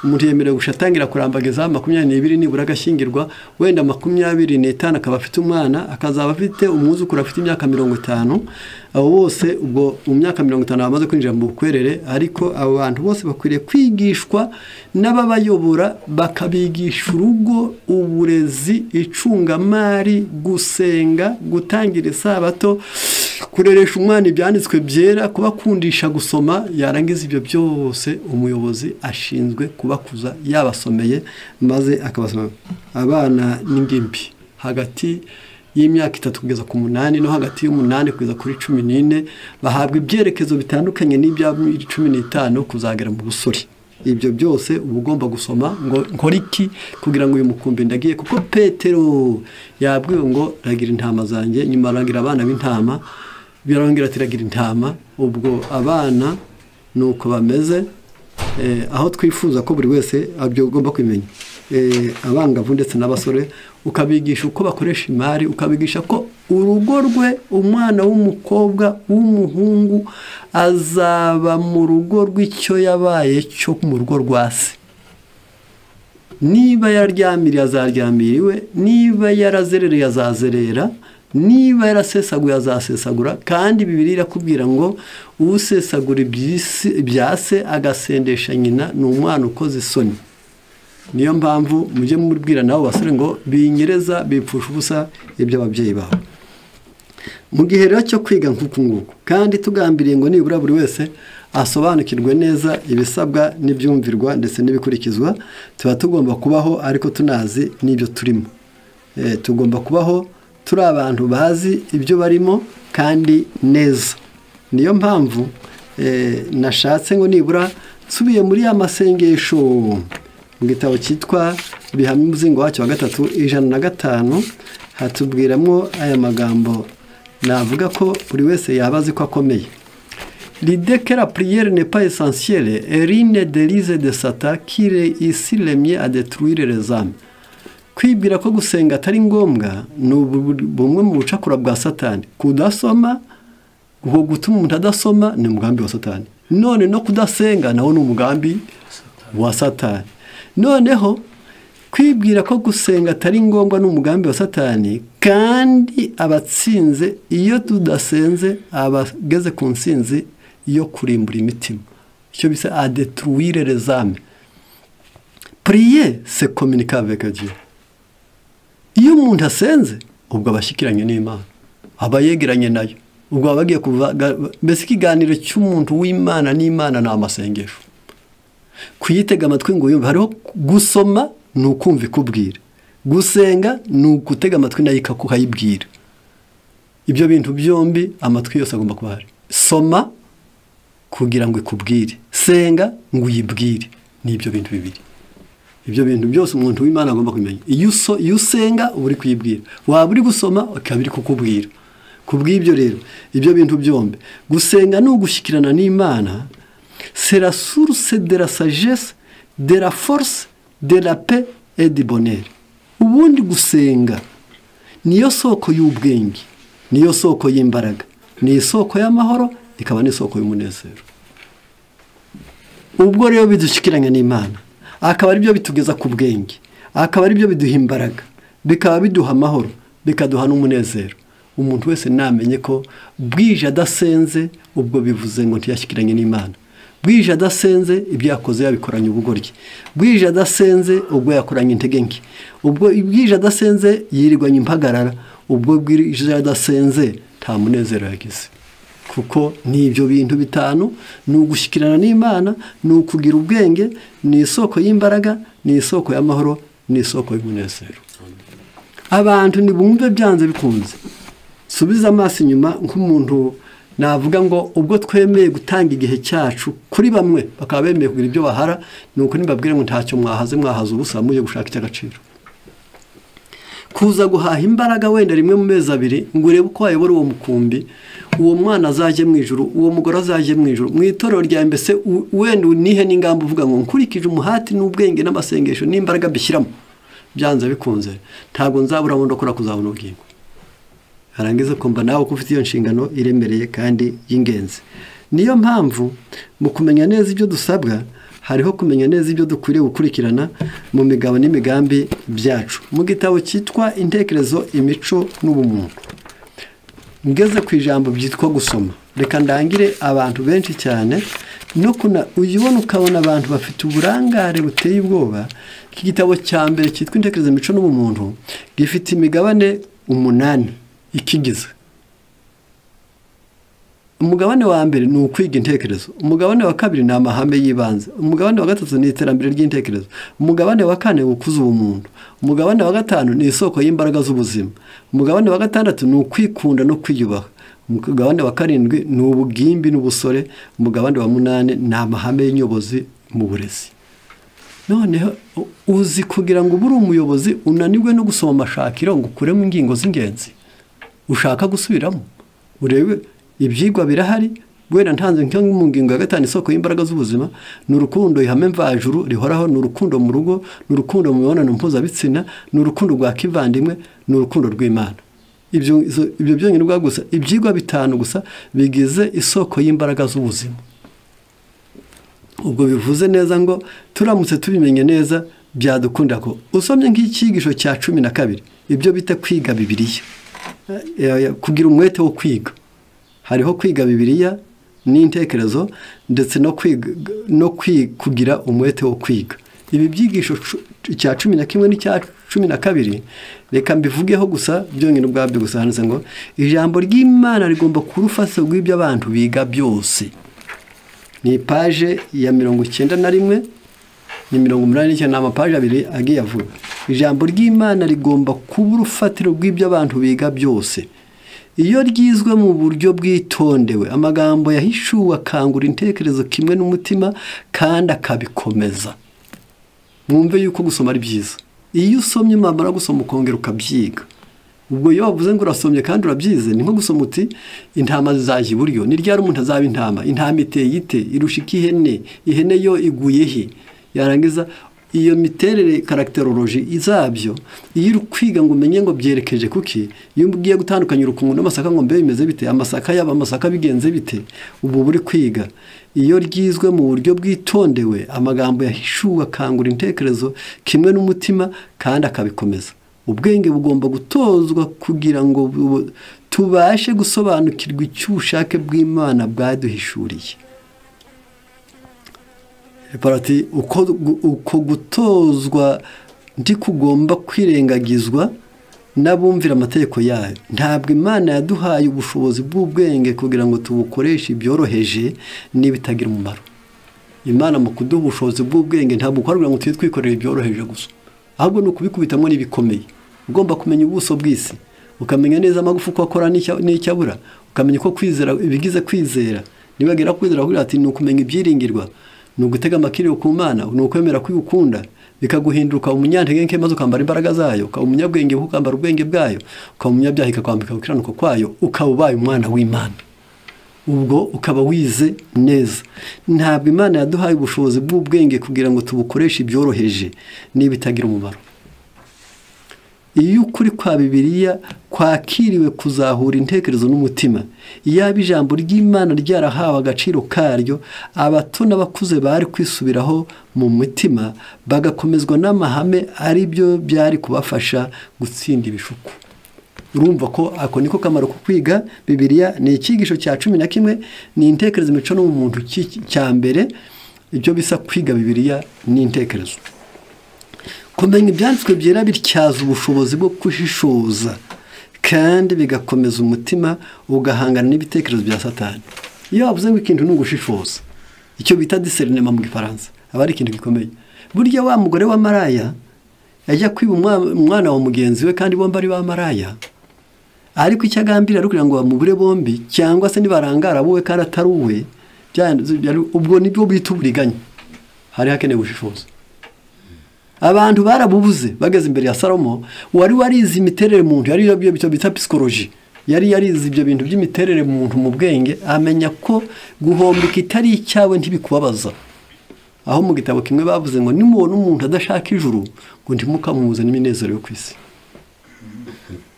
umuntu yemerewe gushatangira kurambagiza 22 nibura agashyingirwa, wenda 25 akaba afite umwana, akazaba afite umwuzukuru afite imyaka 50. Abo bose ubwo mu myaka 50 bamaze kwinjira mu bukwerere, ariko abo bantu bose bakwiriye kwigishwa n'ababayobora, bakabigisha urugo, uburezi, icungamari, gusenga, gutangira isabato, kureresha umwana ibyanditswe byera, kubakundisha gusoma. Yarangiza ibyo byose umuyobozi ashinzwe kubakuza yabasomeye, maze akabasoma. Abana n'ingimbi hagati y'imyaka 3 kugeza ku 8 no hagati y'8 kugeza kuri 14 bahabwa ibyerekezo bitandukanye n'ibya 15 kuzagera mu busore. Ibyo byose uba ugomba gusoma ngo nkora iki kugira ngo uyu mukumbi ndagiye, kuko Petero yabwiwe ngo ragira intama zanjye, nyuma ragira abana b'intama, birongera ati ragira intama. Ubwo abana nuko bameze, aho twifuza ko buri wese abyo ugomba kwimenya, abangavu ndetse n'abasore, ukabigisha uko bakoresha imari, ukabigisha ko urugo rwe, umwana w'umukobwa w'umuhungu azaba mu rugo rw'icyo yabaye cyo mu rugo rwa se. Niba yararyamiriye azaryamiriwe, niba yarazerereye azazerera, niba yarasesaguye azasesagura. Kandi Bibiliya irakubwira ngo usesagura ibya se agasendesha nyina ni umwana ukoze isoni. Niyo mpamvu mujye mubwira nabo basore ngo binyereza bipfusha ubusa iby'ababyeyi babo. Mu gihe rero cyo kwiga nk'uku nguku, kandi tugambiriye ngo nibura buri wese asobanukirwe neza ibisabwa n'ibyumvirwa ndetse n'ibikurikizwa, tuba tugomba kubaho ariko tunazi n'ibyo turimo. Tugomba kubaho turi abantu bazi ibyo barimo kandi neza. Niyo mpamvu nashatse ngo nibura nsubiye muri ya masengesho mu gitabo cyitwa Bihamya umuzingo wacyo wa 3 105 hatubwiramo aya magambo navuga ko buri wese yabazi ko akomeye. L'idée que la prière n'est pas essentielle est l'une des lises de Satan qui réussit le mieux à détruire les âmes. Kwibwira ko gusenga atari ngombwa ni bumwe mu bucakura bwa Satani. Kudasoma, gutuma umuntu adasoma ni umugambi wa Satani. None no kudasenga nawo ni umugambi wa Satani. Noneho kwibwira ko gusenga atari ngombwa ni umugambi wa Satani, kandi abatsinze iyo tudasenze abageze ku nsinzi yo kurimbura imitima, icyo bisa à détruire les âmes. Prier c'est communiquer avec Dieu. iyo umuntu asenze ubwo abashyikiranye n'Imana aba yegeranye nayo ubwo aba agiye mbese ikiganiro cy'umuntu w'Imana n'Imana ni amasengesho kuyitega amatwi ngo yumve hariho gusoma ni ukumva ikubwira gusenga ni ugutega amatwi nayo ikakuyibwira ibyo bintu byombi amatwi yose agomba kuba hari soma kugira ngo ikubwire senga ngo uyibwire ni ibyo bintu bibiri ibyo bintu byose umuntu w'Imana agomba kumenya iyo usenga uba uri kuyibwira waba uri gusoma ukaba uri kukubwira kubw'ibyo rero ibyo bintu byombi gusenga ni ugushyikirana n'Imana c'est la source de la sagesse de la force de la paix et du bonheur ubundi gusenga niyo soko y'ubwenge niyo soko y'imbaraga ni isoko y'amahoro ikaba n'isoko y'umunezero ubwo rero bidushyikiranye n'Imana akaba ari byo bitugeza ku bwenge akaba ari byo biduha imbaraga bikaba biduha amahoro bikaduha n'umunezero umuntu wese namenye ko bwije adasenze ubwo bivuze ngo ntiyashyikiranye n'Imana bwije adasenze ibyo yakoze yabikoranye ubugoryi bwije adasenze ubwo yakoranye intege nke ubwo bwije adasenze yirirwanye impagarara ubwo bwije adasenze nta munezero yagize kuko ni ibyo bintu bitanu ni ugushyikirana n'Imana ni ukugira ubwenge ni isoko y'imbaraga ni isoko y'amahoro ni isoko y'umunezero abantu nibumve byanze bikunze subiza amaso inyuma nk'umuntu navuga ngo ubwo twemeye gutanga igihe cyacu kuri bamwe bakaba bemeye kugira ibyo bahara nuko nibabwire ngo ntacyo mwahaze ubusa muje gushaka icy'agaciro kuza guhaha imbaraga wenda rimwe mu mezi abiri ngo urebe uko wayobora uwo mukumbi uwo mwana azaje mu ijuru uwo mugore azaje mu ijuru mu itorero rya mbese wenda unihe n'ingamba uvuga ngo nkurikije umuhati n'ubwenge n'amasengesho n'imbaraga bishyiramo byanze bikunze ntabwo nzabura bundi ukora kuzabona ubugingo harangiza kumva nawe ko ufite iyo nshingano iremereye kandi y'ingenzi niyo mpamvu mu kumenya neza ibyo dusabwa hariho kumenya neza ibyo dukwiriye gukurikirana mu migabo n'imigambi byacu mu gitabo cyitwa intekerezo imico n'ubumuntu ngeze ku ijambo byitwa gusoma reka ndangire abantu benshi cyane no uyibona ukabona abantu bafite uburangare buteye ubwoba iki gitabo cya mbere cyitwa intekerezo imico n'ubumuntu gifite imigabane 8 ikigize umugabane wa mbere ni ukwiga intekerezo umugabane wa kabiri ni amahame y'ibanze umugabane wa gatatu ni iterambere ry'intekerezo umugabane wa kane ukuza ubumuntu umugabane wa gatanu ni isoko y'imbaraga z'ubuzima umugabane wa gatandatu ni ukwikunda no kwiyubaha umugabane wa karindwi ni ubugimbi n'ubusore umugabane wa munani ni amahame y'inyobozi mu burezi noneho uzi kugira ngo ube uri umuyobozi unanirwe no gusoma amashakiro ngo ukuremo ingingo z'ingenzi ushaka gusubiramo urebe ibyigwa birahari wenda ntanze mu ngingo ya gatanu isoko y'imbaraga z'ubuzima ni urukundo ihame mvajuru rihoraho ni urukundo mu rugo ni urukundo mu mibonano mpuzabitsina ni urukundo rwa kivandimwe ni urukundo rw'Imana ibyo byonyine ubwa gusa ibyigwa 5 gusa bigize isoko y'imbaraga z'ubuzima ubwo bivuze neza ngo turamutse tubimenye neza byadukunda ko usomye nk'icyigisho cya 12 ibyo bita kwiga Bibiliya kugira umwete wo kwiga hariho kwiga Bibiliya n'intekerezo ndetse no kugira umwete wo kwiga ibi byigisho cya 11 n'icya 12 reka mbivugeho gusa byonyine ubwabyo gusa hanze ngo ijambo ry'Imana rigomba kurufasa rw'ibyo abantu biga byose ni page ya 91 ni 89 n'amapaje abiri agiye avuga ijambo ry'Imana rigomba kuba urufatiro rw'ibyo abantu biga byose iyo ryizwe mu buryo bwitondewe amagambo yahishuwe akangura intekerezo kimwe n'umutima kandi akabikomeza mwumve yuko gusoma ari byiza iyo usomye mabara gusoma ukongera ukabyiga ubwo iyo wavuze ngo urasomye kandi urabyize ni nko gusoma uti intama zizaje iburyo ni ryari umuntu azaba intama iteye ite irushika ihene yo iguye he yarangiza iyo miterere caractérologie izabyo iyo kwiga ngo umenye ngo byerekeje kuki iyo ugiye gutandukanya urukungu n'amasaka ngo mbe bimeze bite amasaka bigenze bite ubu buri kwiga iyo ryizwe mu buryo bwitondewe amagambo yahishuwe akangura intekerezo kimwe n'umutima kandi akabikomeza ubwenge bugomba gutozwa kugira ngo tubashe gusobanukirwa icy'ubushake bw'Imana bwaduhishuriye parati uko gutozwa ndi kugomba kwirengagizwa n'abumvira amategeko yayo. Ntabwo Imana yaduhaye ubushobozi bw'ubwenge kugira ngo tubukoreshe ibyoroheje n'ibitagira umumaro. Imana mu kuduha ubushobozi bw'ubwenge ntabwo kugira ngo tujye twikorera ibyoroheje gusa, ahubwo ni ukubikubitamo n'ibikomeye. Ugomba kumenya ubuso bw'isi, ukamenya neza amagufa uko akora n'icyo abura, ukamenya uko kwizera ibigize kwizera. Nibagera kwizera kugira ati ni ukumenya ibyiringirwa, ni ugutega amakiriro ku Mana, ni ukwemera kwigukunda, bikaguhinduka umunyantege nke maze ukambara imbaraga zayo, ukaba umunyabwenge ukambara ubwenge bwayo, ukaba umunyabyaha ikakwambika gukiranuka kwayo, ukaba ubaye umwana w'Imana. Ubwo ukaba wize neza. Ntabwo Imana yaduhaye ubushobozi bw'ubwenge kugira ngo tubukoreshe ibyoroheje n'ibitagira umumaro. Iyo ukuri kwa Bibiliya kwakiriwe kuzahura intekerezo n'umutima, iyaba ijambo ry'Imana ryarahawe agaciro karyo, abato n'abakuze bari kwisubiraho mu mutima bagakomezwa n'amahame ari byo byari kubafasha gutsinda ibishuko. Urumva ko ako niko kamaro ko kwiga Bibiliya. Ni icyigisho cya 11, ni intekerezo imico no mu muntu cya mbere. Ibyo bisa kwiga Bibiliya ni intekerezo. Kumenya ibyanditswe byera bityaza ubushobozi bwo kushishoza kandi bigakomeza umutima ugahangana n'ibitekerezo bya Satani. Iyo wavuze ngo ikintu ni ugushishoza, icyo bita discernement mu Gifaransa, aba ari ikintu gikomeye. Burya wa mugore wa maraya yajya kwiba umwana wa mugenzi we kandi bombi ari ba maraya, ariko icyo agambira ari kugira ngo bamubure bombi, cyangwa se nibarangara wowe kandi atari uwe, ubwo nibyo bita uburiganya. Hari hakenewe gushishoza. Abantu barabubuze bageze imbere ya Salomo, wari warize imiterere mu muntu, yari ibyo bita psychology, yari yarize ibyo bintu by'imiterere mu muntu mu bwenge, amenya ko guhombika itari icyawe ntibikubabaza. Aho mu gitabo kimwe bavuze ngo nimubona umuntu adashaka ijuru ngo ntimukamubuze n'iminezero yo kwisi.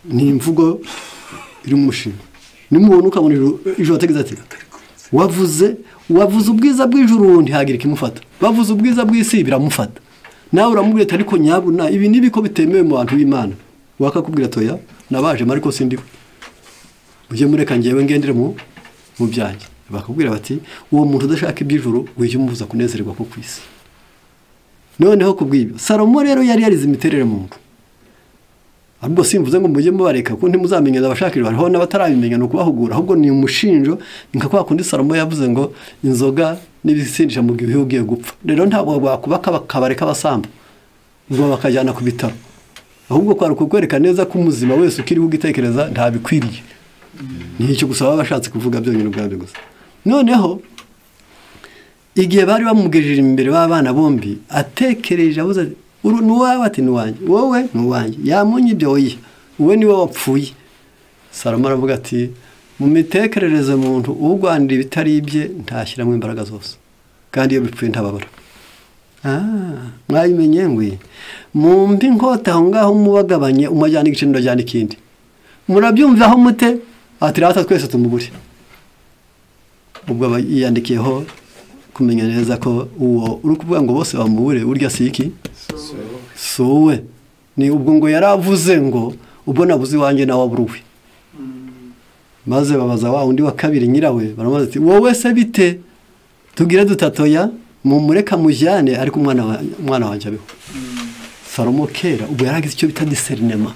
Ni imvugo iri mu mushinga. Nimubona ukabona ijuru ategeza ati wavuze ubwiza bw'ijuru ntihagira ikimufata, bavuze ubwiza bw'isi biramufata. Nawe uramubwira ariko nyabuna ibi nibiko bitemewe mu bantu b'Imana. Wakakubwira toya nabaje mariko sindi, uje mureka ngewe ngendere mu byanjye. Bakubwira bati uwo muntu udashaka iby'ijuru wije umubuza kunezererwa ko kwisi. Noneho kubwibyo Salomo rero yari yarize imiterere mu muntu. Ahubwo simvuze ngo mujye mubareka ko ntimuzamenya abashakirwa, hariho n'abatarabimenya no kubahugura, ahubwo ni umushinjo. Nka kwa kundi Salomo yavuze ngo inzoga n'ibisindisha mu gihe ugiye gupfa. Rero ntabwo bakubaka bakabareka abasamba ngo bakajyana ku bitaro, ahubwo kwari kukwereka neza ko umuzima wese ukiri ugitekereza ntabikwiriye. Ni icyo gusaba abashatse kuvuga byonyine ubwabyo gusa. Noneho igihe bari bamugejeje imbere b'abana bombi, atekereje abuze nuwawe ati nuwanjye, wowe nuwanjye, yamunye ibyo oya, wowe niwe wapfuye. Salomo aravuga ati mu mitekerereze muntu ugwanira ibitari ibye ntashyiramo imbaraga zose, kandi iyo bipfuye ntababara. Mwayimenye ngwi mumbi nkota aho ngaho mubagabanye umajyana igice ndajyana ikindi. Murabyumva aho mute ati rata twese tumubure. Ubwo yiyandikiyeho kumenya neza ko uwo uri kuvuga ngo bose bamubure urya siki sowe ni ubwo ngo yaravuze ngo ubwo nabuze wanjye nawe aburuwe. Maze babaza wa undi wa kabiri nyirawe baramaze ati wowe se bite tugire dutatoya mu mureka mujyane ariko umwana wanjye abeho. Salomo kera ubwo yaragize icyo bita discernement.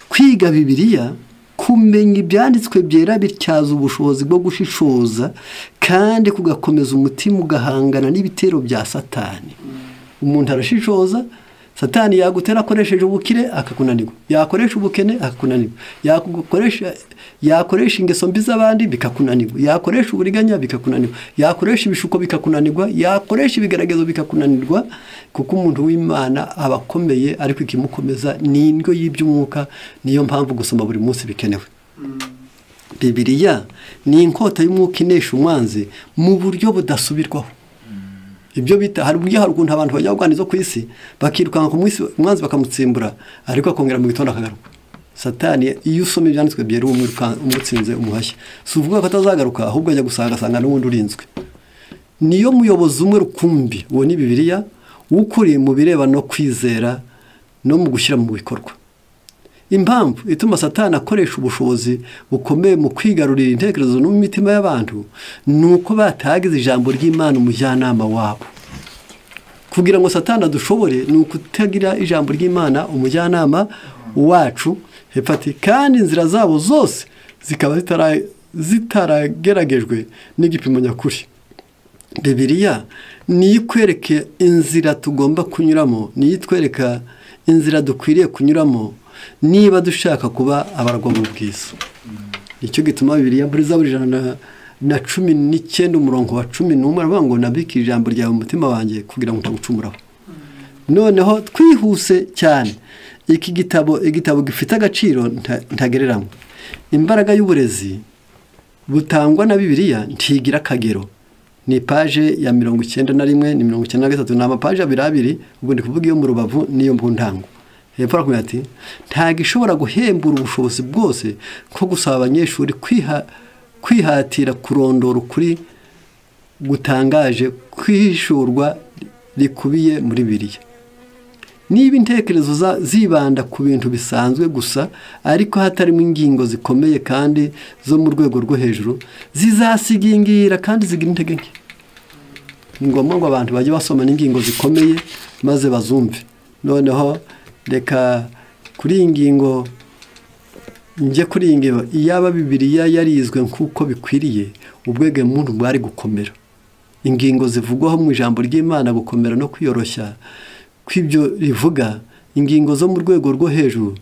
Kwiga Bibiliya, kumenya ibyanditswe byera bityaza ubushobozi bwo gushishoza kandi kugakomeza umutima ugahangana n'ibitero bya Satani. Umuntu arashishoza, Satani yagutera akoresheje ubukire akakunanirwa, yakoresha ubukene akakunanirwa, yakoresha ingeso mbi z'abandi bikakunanirwa, yakoresha uburiganya bikakunanirwa, yakoresha ibishuko bikakunanirwa, yakoresha ibigaragazo bikakunanirwa, kuko umuntu w'Imana abakomeye ariko ikimukomeza ni indyo y'iby'umwuka. Niyo mpamvu gusoma buri munsi bikenewe. Bibiliya ni inkota y'umwuka inesha umwanzi mu buryo budasubirwaho. Ibyo bita hari uburyo hari ukuntu abantu bajya kugwana izo ku isi bakirukanka ku umwanzi bakamutsimbura ariko akongera mu gitondo akagaruka. Satani iyo usoma ibyanditswe byera umutsinze umuhashya, si uvuga ko atazagaruka ahubwo ajya gusanga n'ubundi urinzwe. Niyo muyobozi umwe rukumbi uwo ni Bibiliya ukuri mu bireba no kwizera no mu gushyira mu bikorwa. Impamvu ituma Satani akoresha ubushobozi bukomeye mu kwigarurira intekerezo n'imitima y'abantu nuko batagize ijambo ry'Imana umujyanama wabo. Kugira ngo Satani adushobore ni ukutagira ijambo ry'Imana umujyanama wacu hepfo ati kandi inzira zabo zose zikaba zitarageragejwe n'igipimo nyakuri. Bibiliya niyo ikwereke inzira tugomba kunyuramo, niyo itwereka inzira dukwiriye kunyuramo niba dushaka kuba abaragwa mu bwiza. Nicyo gituma Bibiliya muri Zaburi 119 umurongo wa 11 aravuga ngo nabike ijambo ryawe mu mutima wanjye kugira ngo ntagucumuraho. Noneho twihuse cyane, igitabo gifite agaciro ntagereranywa. Imbaraga y'uburezi butangwa na Bibiliya ntigira akagero. Ni page ya 91 ni 93 ni amapaje abiri ubwo ndi kuvuga iyo mu rubavu niyo mbundango. Hepfo arakomeza ati ntago ishobora guhembura ubushobozi bwose nko gusaba abanyeshuri kwihatira kurondora ukuri gutangaje kwihishurwa rikubiye muri Bibiliya. Niba intekerezo zibanda ku bintu bisanzwe gusa ariko hatarimo ingingo zikomeye kandi zo mu rwego rwo hejuru, zizasigingira kandi zigira intege nke. Ni ngombwa ngo abantu bajye basoma n'ingingo zikomeye maze bazumve. Noneho reka kuri iyi ngingo iyaba Bibiliya yarizwe nk'uko bikwiriye, ubwenge muntu bwari gukomera. Ingingo zivugwaho mu ijambo ry'Imana gukomera no kwiyoroshya kw'ibyo rivuga, ingingo zo mu rwego rwo hejuru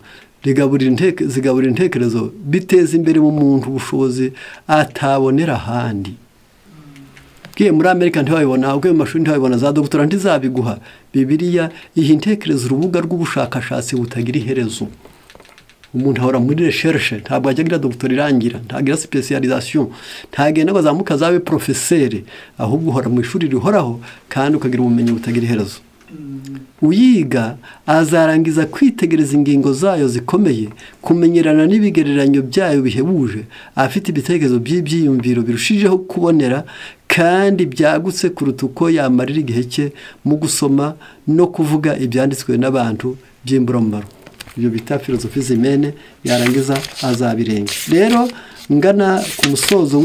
zigaburira intekerezo, biteza imbere mu muntu ubushobozi atabonera ahandi. Bwiye muri Amerika ntiwabibona, ubwo mu mashuri ntiwabibona, za dogitera ntizabiguha. Bibiliya iha intekerezo urubuga rw'ubushakashatsi butagira iherezo. Umuntu ahora muri recherche, ntabwo ajya agira dogiteri irangira, ntagira specialisation, ntagenda ngo azamuka azabe professeur, ahubwo uhora mu ishuri rihoraho kandi ukagira ubumenyi butagira iherezo. Uyiga azarangiza kwitegereza ingingo zayo zikomeye, kumenyerana n'ibigereranyo byayo bihebuje, afite ibitekerezo by'ibyiyumviro birushijeho kubonera kandi byagutse kuruta uko yamarira igihe cye mu gusoma no kuvuga ibyanditswe n'abantu by'imburamumaro. Ibyo bita philosophe zimene, yarangiza azabirenga. Rero ngana ku musozo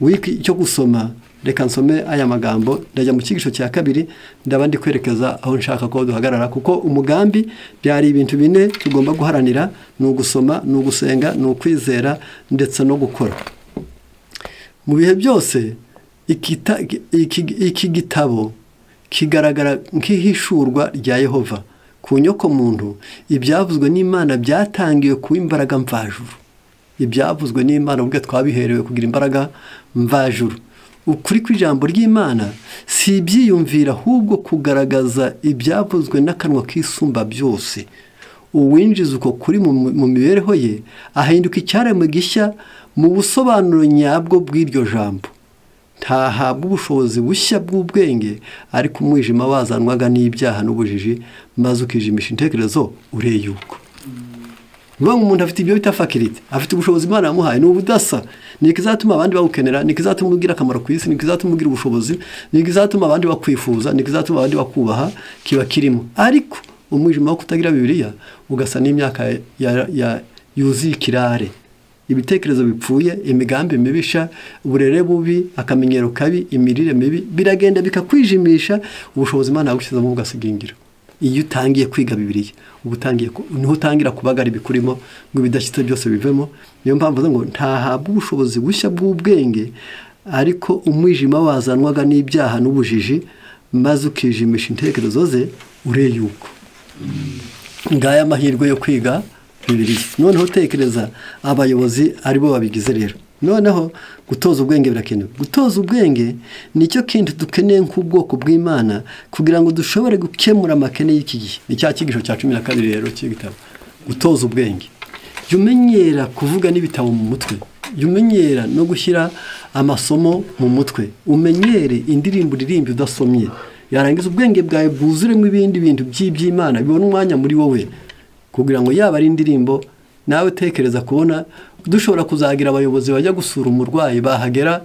w'iki cyo gusoma, reka nsome aya magambo, ndajya mu cyigisho cya kabiri, ndaba ndi kwerekeza aho nshaka ko duhagarara, kuko umugambi byari ibintu bine tugomba guharanira: ni ugusoma, ni ugusenga, ni ukwizera ndetse no gukora. Mu bihe byose iki gitabo kigaragara nk'ihishurwa rya Yehova ku nyoko muntu. Ibyavuzwe n'Imana byatangiwe kuba imbaraga mvajuru. Ibyavuzwe n'Imana ubwo twabiherewe kugira imbaraga mvajuru. Ukuri kw'ijambo ry'Imana si ibyiyumvira, ahubwo kugaragaza ibyavuzwe n'akanwa k'isumba byose. Uwinjiza uko kuri mu mibereho ye ahinduka icyaremwe gishya mu busobanuro nyabwo bw'iryo jambo. Ntahabwa ubushobozi bushya bw'ubwenge, ariko umwijima wazanwaga n'ibyaha n'ubujiji, maze ukijimisha intekerezo ureyuko. Ngo umuntu afite ibyo bita faculty, afite ubushobozi Imana yamuhaye, ni ubudasa. Ni ikizatuma abandi bawukenera, ni ikizatuma ugira akamaro ku isi, ni ikizatuma ugira ubushobozi, ni ikizatuma abandi bakwifuza, ni ikizatuma abandi bakubaha, kiba kirimo. Ariko umwijima wo kutagira Bibiliya ugasa n'imyaka yuzuye ikirare. Ibitekerezo bipfuye, imigambi mibisha, uburere bubi, akamenyero kabi, imirire mibi, biragenda bikakwijimisha, ubushobozi Imana yagushyizemo bugasigingira. Iyo utangiye kwiga Bibiliya, niho utangira kubagara ibikurimo ngo ibidashyitse byose bivemo. Niyo mpamvu ngo ntahabwa ubushobozi bushya bw'ubwenge, ariko umwijima wazanwaga n'ibyaha n'ubujiji, maze ukijimisha intekerezo ze ureyuko. Ngaya amahirwe yo kwiga Bibiliya. Noneho tekereza abayobozi aribo babigize rero. Noneho gutoza ubwenge birakenewe. Gutoza ubwenge nicyo kintu dukeneye nk'ubwoko bw'Imana kugira ngo dushobore gukemura amakene y'iki gihe. Ni cya cyigisho cya 12 rero cy'igitabo. Gutoza ubwenge. Yumenyera kuvuga n'ibitabo mu mutwe. Yumenyera no gushyira amasomo mu mutwe. Umenyere indirimbo uririmba udasomye. Yarangiza ubwenge bwawe bwuzuremo ibindi bintu by'iby'Imana bibona umwanya muri wowe, kugira ngo yaba ari indirimbo. Nawe tekereza kubona dushobora kuzagira abayobozi bajya gusura umurwayi, bahagera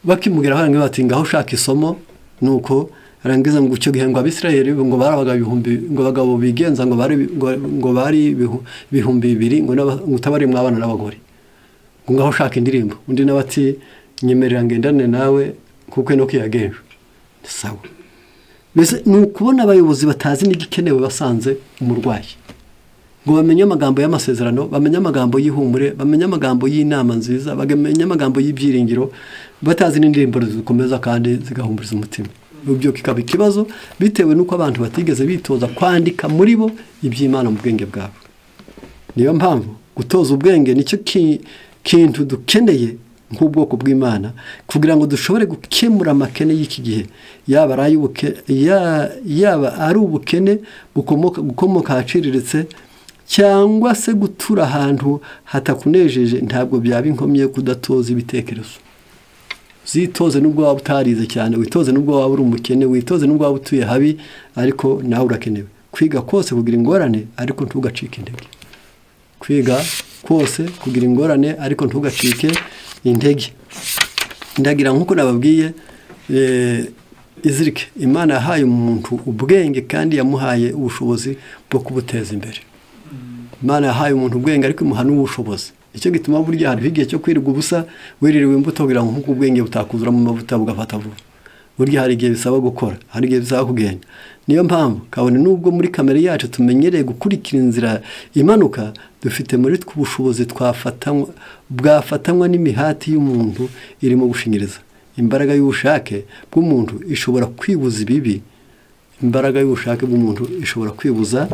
bakimubwira hange bati ngaho ushaka isomo, nuko arangiza ngo icyo gihe ngo Abisirayeli ngo barabaga ibihumbi, ngo bagabo bigenza ngo bari ibihumbi 2 ngo utabari mwabana n'abagore, ngo ngaho ushaka indirimbo. Undi nabati nyemerera ngendane nawe kuko no kiyagenje. Sawa. Mbese nukubona abayobozi batazi n'igikenewe basanze umurwayi. ngo bamenye amagambo y'amasezerano, bamenye amagambo y'ihumure, bamenye amagambo y'inama nziza, bamenye amagambo y'ibyiringiro, batazi n'indirimbo zikomeza kandi zigahumuriza umutima. Ibyo kikaba ikibazo bitewe n'uko abantu batigeze bitoza kwandika muri bo iby'Imana mu bwenge bwabo. Niyo mpamvu gutoza ubwenge nicyo kintu dukeneye nk'ubwoko bw'Imana kugira ngo dushobore gukemura amakene y'iki gihe, yaba ari ubukene gukomoka ahaciriritse cyangwa se gutura ahantu hatakunejeje. Ntabwo byaba inkomyi kudatoza ibitekerezo. Zitoze nubwo waba utarize cyane, witoze nubwo waba uri umukene, witoze nubwo waba utuye habi, ariko nawe urakenewe. Kwiga kose kugira ingorane ariko ntugacike intege. Kwiga kose kugira ingorane ariko ntugacike intege. Ndagira nkuko nababwiye izirike, Imana yahaye umuntu ubwenge kandi yamuhaye ubushobozi bwo kubuteza imbere. Imana yahaye umuntu ubwenge ariko imuha n'ubushobozi. Icyo gituma burya hari igihe cyo kwirirwa ubusa wiririwe imbuto kugira ngo nk'uko ubwenge butakuzura mu mavuta bugafata vuba. Burya hari igihe bisaba gukora, hari igihe bisaba kugenda. Niyo mpamvu kabone nubwo muri kamere yacu tumenyereye gukurikira inzira imanuka, dufite muri tw'ubushobozi bwafatanywa n'imihati y'umuntu irimo gushinyiriza. Imbaraga y'ubushake bw'umuntu ishobora kwibuza ibibi. Imbaraga y'ubushake bw'umuntu ishobora kwibuza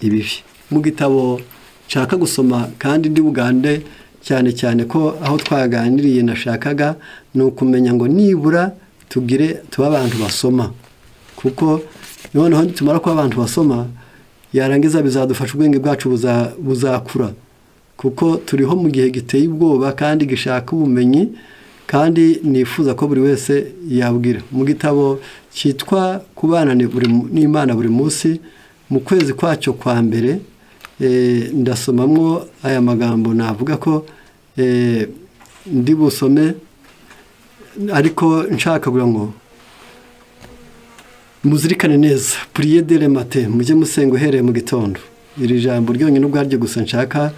ibibi. Mu gitabo nshaka gusoma kandi ndi bugande cyane ko aho twaganiriye nashakaga ni ukumenya ngo nibura tuba abantu basoma, kuko noneho tumara kuba abantu basoma yarangiza bizadufasha ubwenge bwacu buzakura, kuko turiho mu gihe giteye ubwoba kandi gishaka ubumenyi, kandi nifuza ko buri wese yabwira. Mu gitabo cyitwa kubana n'Imana buri munsi, mu kwezi kwacyo kwa mbere ndasomamwo aya magambo navuga ko ndi busome, ariko nshaka kugira ngo muzirikane neza. Prier dès le matin, mujye musenga uhereye mu gitondo. Iri jambo ryonyine ubwaryo gusa nshaka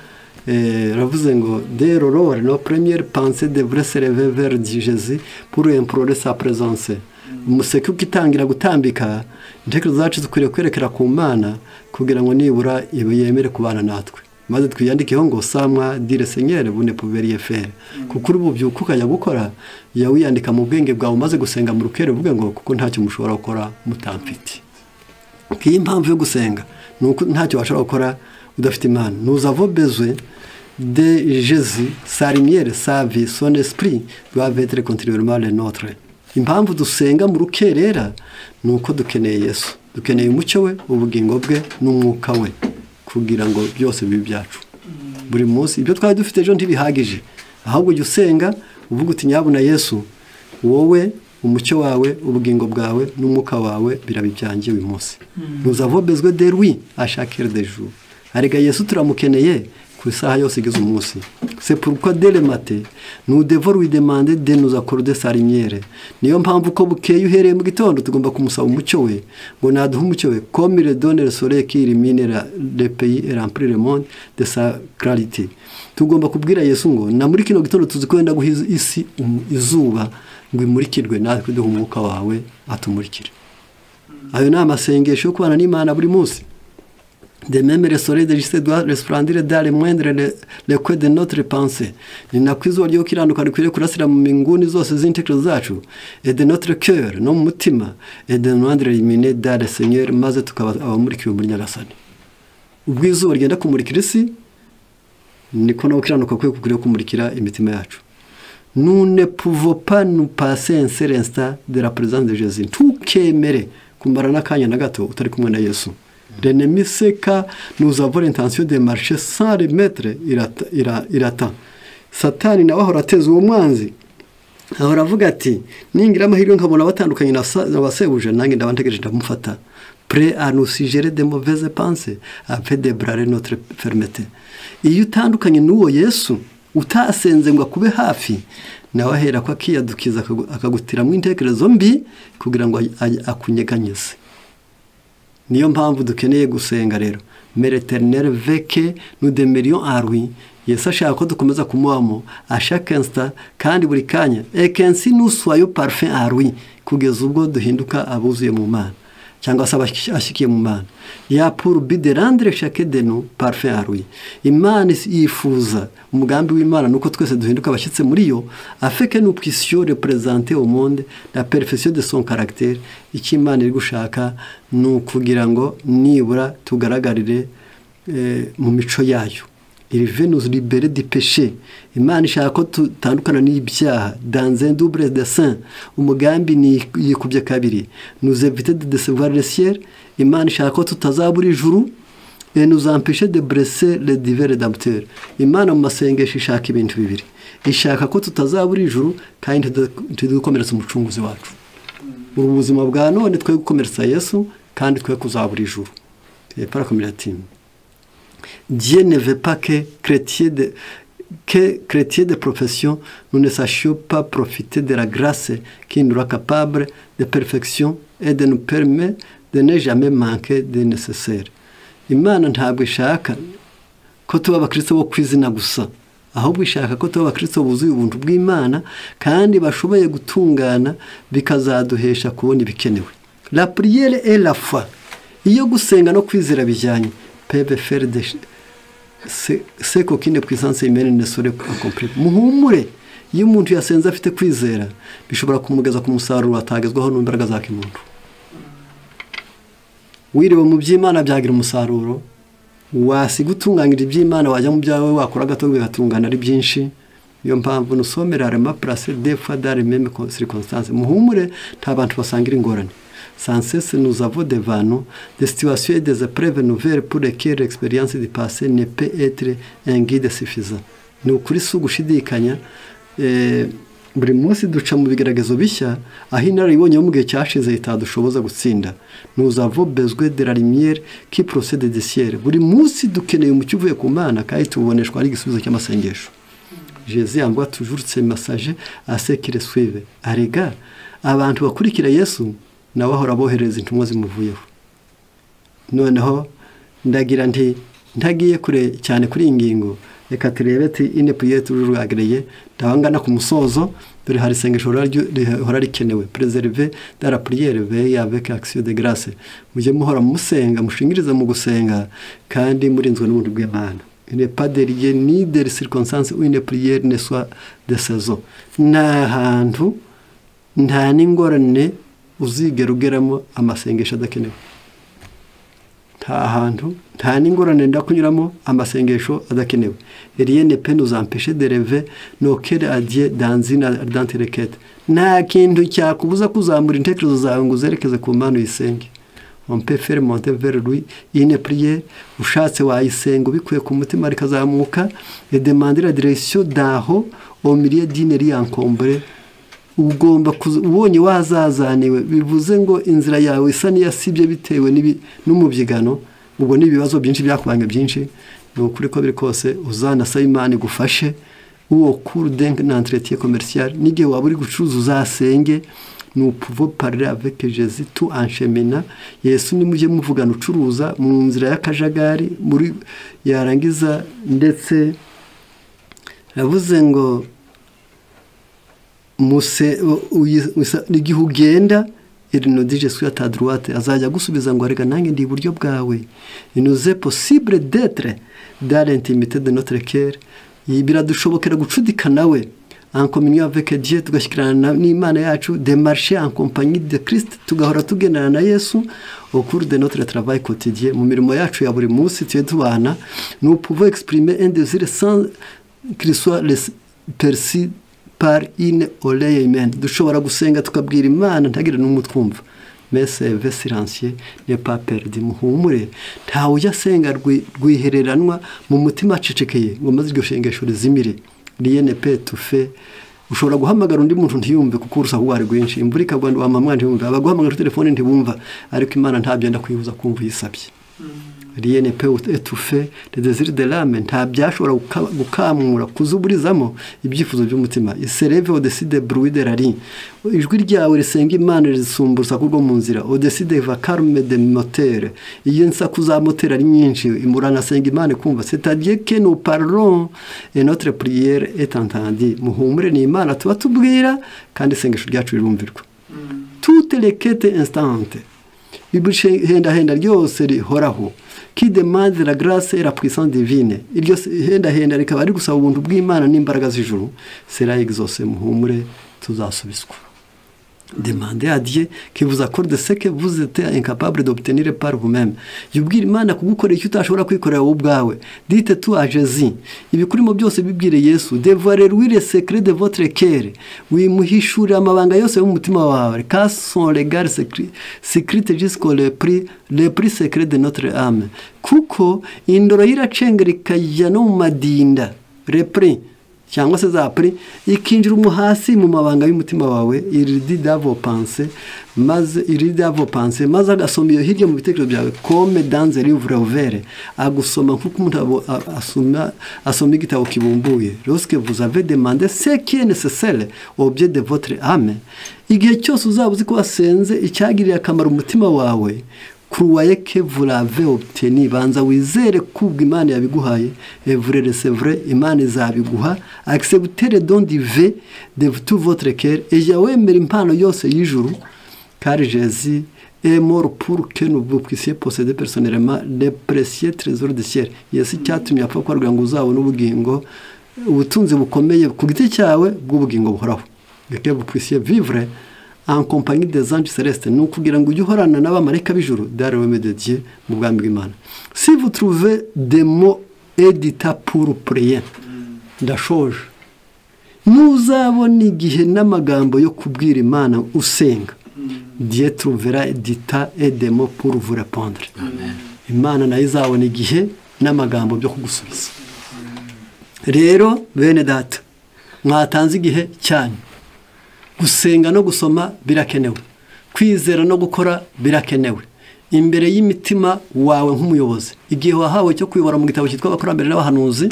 ravuze ngo dès l'aurore nos premières pensées devraient se lever vers Jésus pour implorer sa présence. Umuseke ukitangira gutambika, intekerezo zacu zikwiriye kwerekera ku Mana kugira ngo nibura yemere kubana natwe, maze twiyandikeho ngo samwa dire Seigneur vous ne pouvez rien faire. Kuko uri bubyuka ukajya gukora, wiyandika mu bwenge bwawe umaze gusenga mu rukere, uvuga ngo kuko ntacyo mushobora gukora mutamfite. Iyi mpamvu yo gusenga nuko ntacyo washobora gukora udafite Imana. Nous avons besoin de Jésus, sa lumière, sa vie, son esprit doivent être continuellement les nôtres. Impamvu dusenga mu rukerera nuko dukeneye Yesu, dukeneye umucyo we, ubugingo bwe n'umwuka we kugira ngo byose bibe byacu. Buri munsi ibyo twari dufite ejo ntibihagije, ahubwo ujye usenga uvuga uti nyabuna Yesu, wowe umucyo wawe, ubugingo bwawe n'umwuka wawe birabibyangiye uyu munsi. Nous avons besoin de lui à chaque heure de jour. Arega Yesu turamukeneye ku isaha yose igize umunsi. C'est pourquoi dès le matin nous devons lui demander de nous accorder sa lumière. Niyo mpamvu ko bukeye uhereye mu gitondo tugomba kumusaba umucyo we, ngo naduhe umucyo we, comme il donne le soleil qui illumine le pays et remplit le monde de sa clarité. Tugomba kubwira Yesu ngo na muri kino gitondo tuzikwenda guha isi izuba ngo imurikirwe, natwe duhe umwuka wawe atumurikire. Ayo ni amasengesho yo kubana n'Imana buri munsi. De même le soleil de justice doit resplendir dans les moindres les coins de notre pensée. Ni nakwizuba ryo kiranuka rikwiriye kurasira mu minguni zose z'intekerezo zacu, et de notre cœur no mu mutima, et de moindre illuminer dans le Seigneur, maze tukaba abamurikiwe muri Nyagasani. Ubwizuba rigenda kumurikira isi niko no kiranuka kwiriye kumurikira imitima yacu. Nous ne pouvons pas nous passer un seul instant de la présence de Jésus. Tukemere kumara n'akanya na gato utari kumwe na Yesu. L'ennemi sait que nous avons l'intention de marcher sans remettre, il attend. Satani nawe ahora ateza uwo mwanzi, ahora avuga ati ningira amahirwe nkabona batandukanye na basebuje, nange ndabantegereje ndamufata. Prêt à nous suggérer de mauvaises pensées afin de brûler notre fermeté. Iyo utandukanye n'uwo Yesu utasenze ngo akube hafi, nawe ahera ko akiyadukiza akagutiramo intekerezo mbi kugira ngo akunyeganyeze. Niyo mpamvu dukeneye gusenga rero. Mais l'Éternel veut que nous demeurions en lui. Yesu ashaka ko dukomeza kumuhamo à chaque instant kandi buri kanya, et qu'ainsi nous soyons parfaits en lui, kugeza ubwo duhinduka abuzuye mu Mana. cyangwa se ashyikiye mu Mana. Ya pour but de rendre chacun de nous parfait à lui. Imana yifuza, umugambi w'Imana nuko twese duhinduka abashyitse muri yo, afin que nous puissions représenter au monde la perfection de son caractère. Icyo Imana iri gushaka ni ukugira ngo nibura tugaragarire mu mico yayo. Il veut nous libérer du péché. Imana ishaka ko tutandukana n'ibyaha dans un double dessein. Umugambi ni yikubye kabiri. Nous éviter de décevoir le ciel. Imana ishaka ko tutazabura ijuru et nous empêcher de blesser les divers rédempteurs. Imana mu masengesho ishaka ibintu bibiri. Ishaka ko tutazabura ijuru kandi tudukomeretsa umucunguzi wacu. Ubuzima bwa none twe gukomeretsa Yesu kandi twe kuzabura ijuru. Para community. Dieu ne veut pas que chrétiens de profession, nous ne sachions pas profiter de la grâce qui nous rend capables de perfection et de nous permettre de ne jamais manquer de nécessaire. Imana ntabwo ishaka ko tuba abakristo bo kwizina gusa, ahubwo ishaka ko tuba abakristo buzuye ubuntu bw'Imana kandi bashoboye gutungana bikazaduhesha kubona ibikenewe. La prière et la foi, iyo gusenga no kwizera bijyanye, peuvent faire ce qu'aucune puissance humaine ne saurait accomplir. Muhumure, iyo umuntu yasenze afite kwizera bishobora kumugeza ku musaruro atagezwaho n'imbaraga za kimuntu. Wiriwe mu by'Imana byagira umusaruro, wasiga utunganira iby'Imana wajya mu byawe wakora gato bigatungana ari byinshi. Iyo mpamvu nusomera rema place des fois dans les mêmes circonstances. Muhumure, nta bantu basangira ingorane. Sans cesse, nous avons devant nous des situations et des épreuves nouvelles pour lesquelles l'expérience du passé ne peut être un guide suffisant. Ni ukuri si ugushidikanya, buri munsi duca mu bigeragezo bishya, aho inararibonye mu gihe cyashize itadushoboza gutsinda. Nous avons besoin de la lumière qui procède du ciel. Buri munsi dukeneye umucyo uvuye ku Mana kandi tuboneshwa ari igisubizo cy'amasengesho. Jésus envoie toujours ses messages à ceux qui le suivent. Arega, abantu bakurikira Yesu nawe ahora bohereza intumwa zimuvuyeho. Noneho ndagira nti ntagiye kure cyane kuri ingingo, reka turebe ati ine prière toujours agréée, ndabangana ku musozo, dore hari sengesho rihora rikenewe. Préserver dans la prière, veiller avec action de grâce. Mujye muhora musenga, mushingiriza mu gusenga kandi murinzwe n'ubuntu bw'Imana. Il n'est pas derrière ni des circonstances où une prière ne soit de saison. Nta hantu nta n'ingorane uzigera ugeramo amasengesho adakenewe. Nta hantu nta n'ingorane ndakunyuramo amasengesho adakenewe. Rien ne peut nous empêcher de rêver nos cœurs à Dieu dans une ardente requête. Nta kintu cyakubuza kuzamura intekerezo zawe ngo uzerekeze ku Mana uyisenge. On peut faire monter vers lui une prière, ushatse wayisenga ubikuye ku mutima rikazamuka, et demander la direction d'aho au milieu d'une rue encombrée. Ugomba ubonye wazazaniwe, bivuze ngo inzira yawe isa n'iyasibye bitewe n'umubyigano, ubwo ibibazo byinshi byakubanga byinshi. Ni ukuri ko biri kose uzanasaba Imana igufashe uwo cours d'un entretien commercial, n'igihe waba uri gucuruza uzasenge. Nous pouvons parler avec Jésus tout en cheminant. Yesu ni mujye muvugana ucuruza mu nzira y'akajagari muri yarangiza, ndetse yavuze ngo igihe ugenda il nous dit je suis à ta droite, azajya gusubiza ngo arega nange ndi iburyo bwawe. Il nous est possible d'être dans l'intimité de notre cœur. Biradushobokera gucudika nawe en communion avec Dieu, tugashyikirana n'Imana yacu, de marcher en compagnie de Christ, tugahora tugendana na Yesu au cours de notre travail quotidien. Mu mirimo yacu ya buri munsi tuye tubana, nous pouvons exprimer un désir sans qu'il soit perçu par une oreille humaine. Dushobora gusenga tukabwira Imana ntagire n'umutwumva. Mais ce vœu silencieux n'est pas perdu. Muhumure, ntawe ujya asenga rwihereranwa mu mutima acecekeye ngo maze iryo shengesho rizimire. Rien ne peut tout faire. Ushobora guhamagara undi muntu ntiyumve kuko urusaku rwari rwinshi, imvura ikagwa wamamwa ntiyumve, abaguhamagara telefone ntibumva, ariko Imana ntabyenda kwihuza kumva yisabye. Rien ne peut étouffer le désir de l'âme. Nta byashobora gukamura kuzuburizamo ibyifuzo by'umutima. Il se lève au-dessus des bruits de la rue. Ijwi ryawe risenga Imana risumba urusaku rwo mu nzira. Au-dessus des vacarmes de moteur. Iyo nsaku za moteur ari nyinshi, muranasenga Imana kumva. C'est-à-dire que nous parlons et notre prière est entendue. Muhumure ni Imana tuba tubwira kandi isengesho ryacu rirumvirwa. Toutes les quêtes instantes. henda ryose rihoraho qui demande la grâce et la puissance divine. Iryo henda rikaba ari gusaba ubuntu bw'Imana n'imbaraga z'ijuru. Sera exaucé, muhumure tuzasubizwa. Demandez à Dieu qui vous accorde ce que vous êtes incapable d'obtenir par vous-même. Yubwira Imana kugukorera icyo utashobora kwikorera wowe ubwawe. Dites tout à Jésus. Ibikurimo byose bibwire Yesu. Dévoilez-lui les secrets de votre cœur. Wimuhishurira amabanga yose y'umutima wawe. Car son regard secret jusqu'au le plus secret de notre âme. Kuko indoro y'iracengera ikajya no mu madinda. Repris. Cyangwa se zapri ikinjira umuhasi mu mabanga y'umutima wawe iridi davo pense maze agasoma iyo hirya mu bitekerezo byawe comme dans un livre ouvert agusoma nkuko umuntu asoma igitabo kibumbuye. Lorsque vous avez demandé ce qui est nécessaire au bien de votre âme, igihe cyose uzaba uzi ko wasenze icyagirira akamaro umutima wawe, croyez que vous l'avez obtenu. Banza wizere kubwa Imana yabiguhaye. Et vous recevrez, Imana izabiguha. Acceptez le don divin de tout votre cœur. Et wemera impano yose y'ijuru. Car Jésus est mort pour que vous puissiez posséder personnellement les précieux trésors du ciel. Yesu cyatumye apfa kugira ngo uzabone ubugingo, ubutunzi bukomeye ku giti cyawe bw'ubugingo buhoraho. Que vous puissiez vivre en compagnie des anges célestes, nous kugira ngo uhorana n'abamarayika b'ijuru dans le royaume de Dieu mu bwami bw'Imana. Si vous trouvez des mots éditables pour prier, ndashoje muzabona igihe n'amagambo yo kubwira Imana usenga, Dieu trouvera édita et des mots pour vous répondre. Imana nayo izabona igihe n'amagambo byo kugusubiza. Rero bene data, mwatanze igihe cyanyu. Gusenga no gusoma birakenewe. Kwizera no gukora birakenewe. Imbere y'imitima wawe nk'umuyobozi. Igihe wahawe cyo kwibora mu gitabo cyitwa Abakurambere n'Abahanuzi,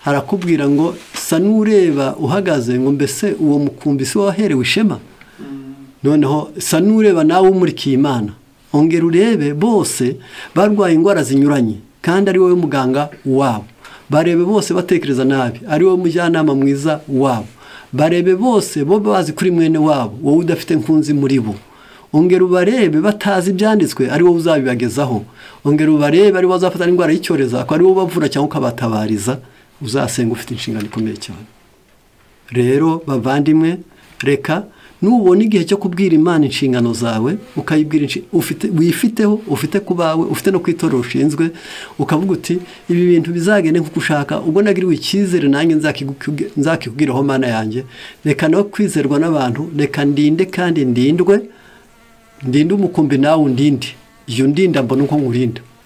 harakubwira ngo sa n'ureba uhagaze ngo mbese uwo mukumbisi waherewe ishema. Noneho sa n'ureba nawe umurikiye Imana. Ongera urebe bose barwaye indwara zinyuranye kandi ari wowe muganga wabo. Barebe bose batekereza nabi, ari wowe mujyanama mwiza wabo. Barebe bose bo bazi kuri mwene wabo, wowe udafite nkunzi muri bo. Ongera ubarebe batazi ibyanditswe, ari wowe uzabibagezaho. Ongera ubarebe ari wowe uzafata indwara y'icyorezo, ko ari wowe bavura cyangwa ukabatabariza, uzasenga ufite inshingano ikomeye cyane. Rero bavandimwe, reka nubona igihe cyo kubwira Imana inshingano zawe, ukayibwira wifiteho, ufite kubawe, ufite no kwitorera ushinzwe, ukavuga uti ibi bintu bizagende nkuko ushaka, ubwo nagiriwe icyizere nanjye nzakikubwiraho Mana yanjye. Reka no kwizerwa n'abantu, reka ndinde kandi ndinde umukumbi nawe undinde. Iyo ndinda mbona uko nkurinda.